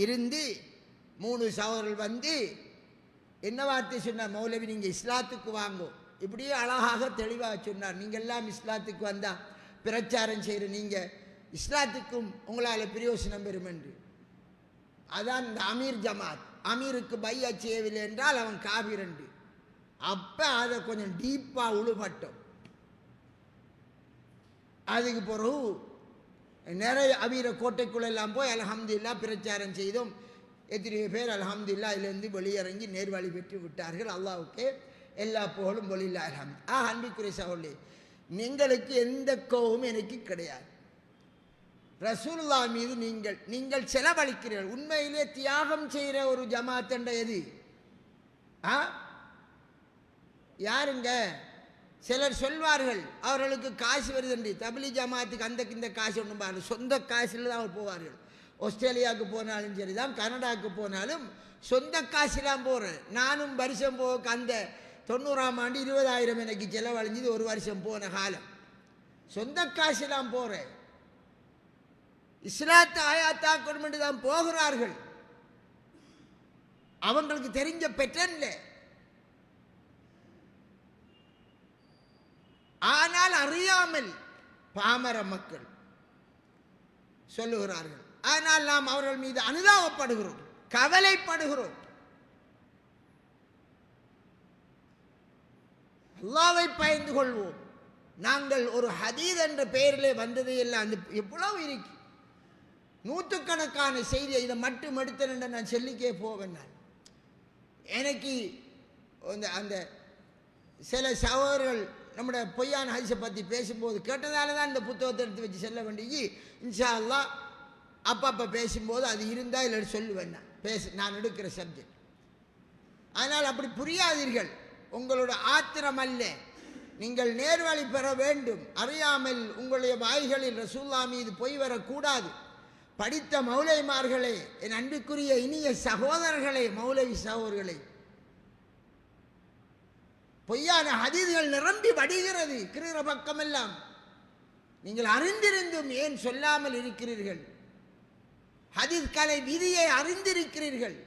இருந்து 3 சகோதரர்கள் வந்து என்ன வார்த்தை சொன்னார், மௌலவி நீங்கள் இஸ்லாத்துக்கு வாங்கோ, இப்படியே அழகாக தெளிவாக சொன்னார். நீங்கள் எல்லாம் இஸ்லாத்துக்கு வந்தால் பிரச்சாரம் செய்கிற நீங்கள் இஸ்லாத்துக்கும் உங்களால் பிரயோசனம் பெறும் என்று. அதான் இந்த அமீர் ஜமாத். அமீருக்கு பையா செய்யவில்லை என்றால் அவன் காபிர் என்று. அப்போ அதை கொஞ்சம் டீப்பாக உழுபட்டோம். அதுக்கு பிறகு நிறைய அமீர கோட்டைக்குள்ளெல்லாம் போய் அல்ஹம்துலில்லாஹ் பிரச்சாரம் செய்தோம். எத்தனையோ பேர் அல்ஹம்துலில்லாஹ் அதிலிருந்து வெளியிறங்கி நேர்வழி பெற்று விட்டார்கள். அல்லாஹ்வுக்கே எல்லா புகழும் வலில்லாஹ் அல்ஹம்து. அன்பிற்குரிய சகோதரர்களே, நீங்களுக்கு எந்த கோபமும் எனக்கு கிடையாது. ரசூலுல்லாஹ் மீது நீங்கள் செலவழிக்கிறீர்கள். உண்மையிலே தியாகம் செய்கிற ஒரு ஜமாத் என்ற எது? யாருங்க? சிலர் சொல்வார்கள் அவர்களுக்கு காசு வருதுண்டு, தபிலி ஜமாத்துக்கு அந்த இந்த காசு ஒன்றும் பாருங்கள், சொந்த காசில் தான் அவர் போவார்கள். ஆஸ்திரேலியாவுக்கு போனாலும் சரி தான், கனடாவுக்கு போனாலும் சொந்த காசுலாம் போகிறேன். நானும் வருஷம் போக அந்த 90ஆம் ஆண்டு 20,000 எனக்கு செலவழிஞ்சது, ஒரு வருஷம் போன காலம். சொந்த காசுலாம் போகிறேன். இஸ்லாத்தை ஆயாத்தாக்கணும் தான் போகிறார்கள். அவங்களுக்கு தெரிஞ்ச பெற்றன்ல. ஆனால் அறியாமல் பாமர மக்கள் சொல்லுகிறார்கள். ஆனால் நாம் அவர்கள் மீது அனுதாபப்படுகிறோம், கவலைப்படுகிறோம். அல்லாஹ்வை பயந்து கொள்வோம். நாங்கள் ஒரு ஹதீஸ் என்ற பெயரிலே வந்ததை எல்லாம் அந்த எவ்வளவு இருக்கு, நூற்றுக்கணக்கான செய்தியை இதை மட்டும் எடுத்தேன் நான் சொல்லிக்கே போவேன். நான் எனக்கு அந்த சில சகோதரர்கள் நம்முடைய பொய்யான ஹதீஸை பற்றி பேசும்போது கேட்டதால தான் இந்த புத்தகத்தை எடுத்து வச்சு செல்ல வேண்டிய. இன்ஷா அல்லாஹ் அப்பப்போ பேசும்போது அது இருந்தால் இல்லை சொல்லுவேன். நான் எடுக்கிற சப்ஜெக்ட். அதனால் அப்படி புரியாதீர்கள். உங்களோட ஆத்திரம் அல்ல, நீங்கள் நேர்வழி பெற வேண்டும். அறியாமல் உங்களுடைய வாய்களில் ரசூலுல்லாஹ் மீது பொய் வரக்கூடாது. படித்த மௌலைமார்களே, என் அன்புக்குரிய இனிய சகோதரர்களே, மௌலவி சகோதரர்களே, பொய்யான ஹதீஸ்கள் நிரம்பி வடிகிறது கிருகிற பக்கமெல்லாம். நீங்கள் அறிந்திருந்தும் ஏன் சொல்லாமல் இருக்கிறீர்கள்? ஹதீஸ் கலை விதியை அறிந்திருக்கிறீர்கள்,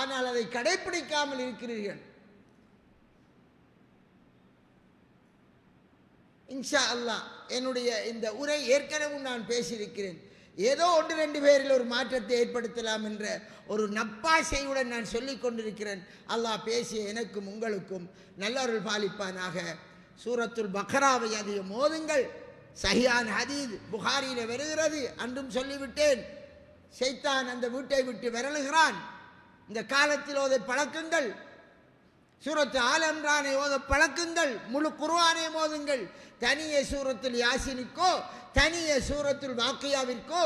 ஆனால் அதை கடைபிடிக்காமல் இருக்கிறீர்கள். இன்ஷா அல்லாஹ் என்னுடைய இந்த உரை ஏற்கனவே நான் பேசியிருக்கிறேன். ஏதோ 1-2 பேரில் ஒரு மாற்றத்தை ஏற்படுத்தலாம் என்ற ஒரு நப்பாசையுடன் நான் சொல்லிக் கொண்டிருக்கிறேன். அல்லாஹ் பேசிய எனக்கும் உங்களுக்கும் நல்லவர்கள் பாலிப்பானாக. சூரத்துல் பக்ராவை அதிகம் மோதுங்கள். சஹீஹான ஹதீஸ் புகாரியில் வருகிறது. அன்றும் சொல்லிவிட்டேன், ஷைத்தான் அந்த வீட்டை விட்டு விரலுகிறான். இந்த காலத்தில் ஓத பழக்குங்கள். சூரத்து ஆல் இம்ரானை ஓத பழக்குங்கள். முழு குர்ஆனை மோதுங்கள். தனியே சூரத்துல் யாசீனுக்கோ தனியே சூரத்துல் வாக்கியாவிற்கோ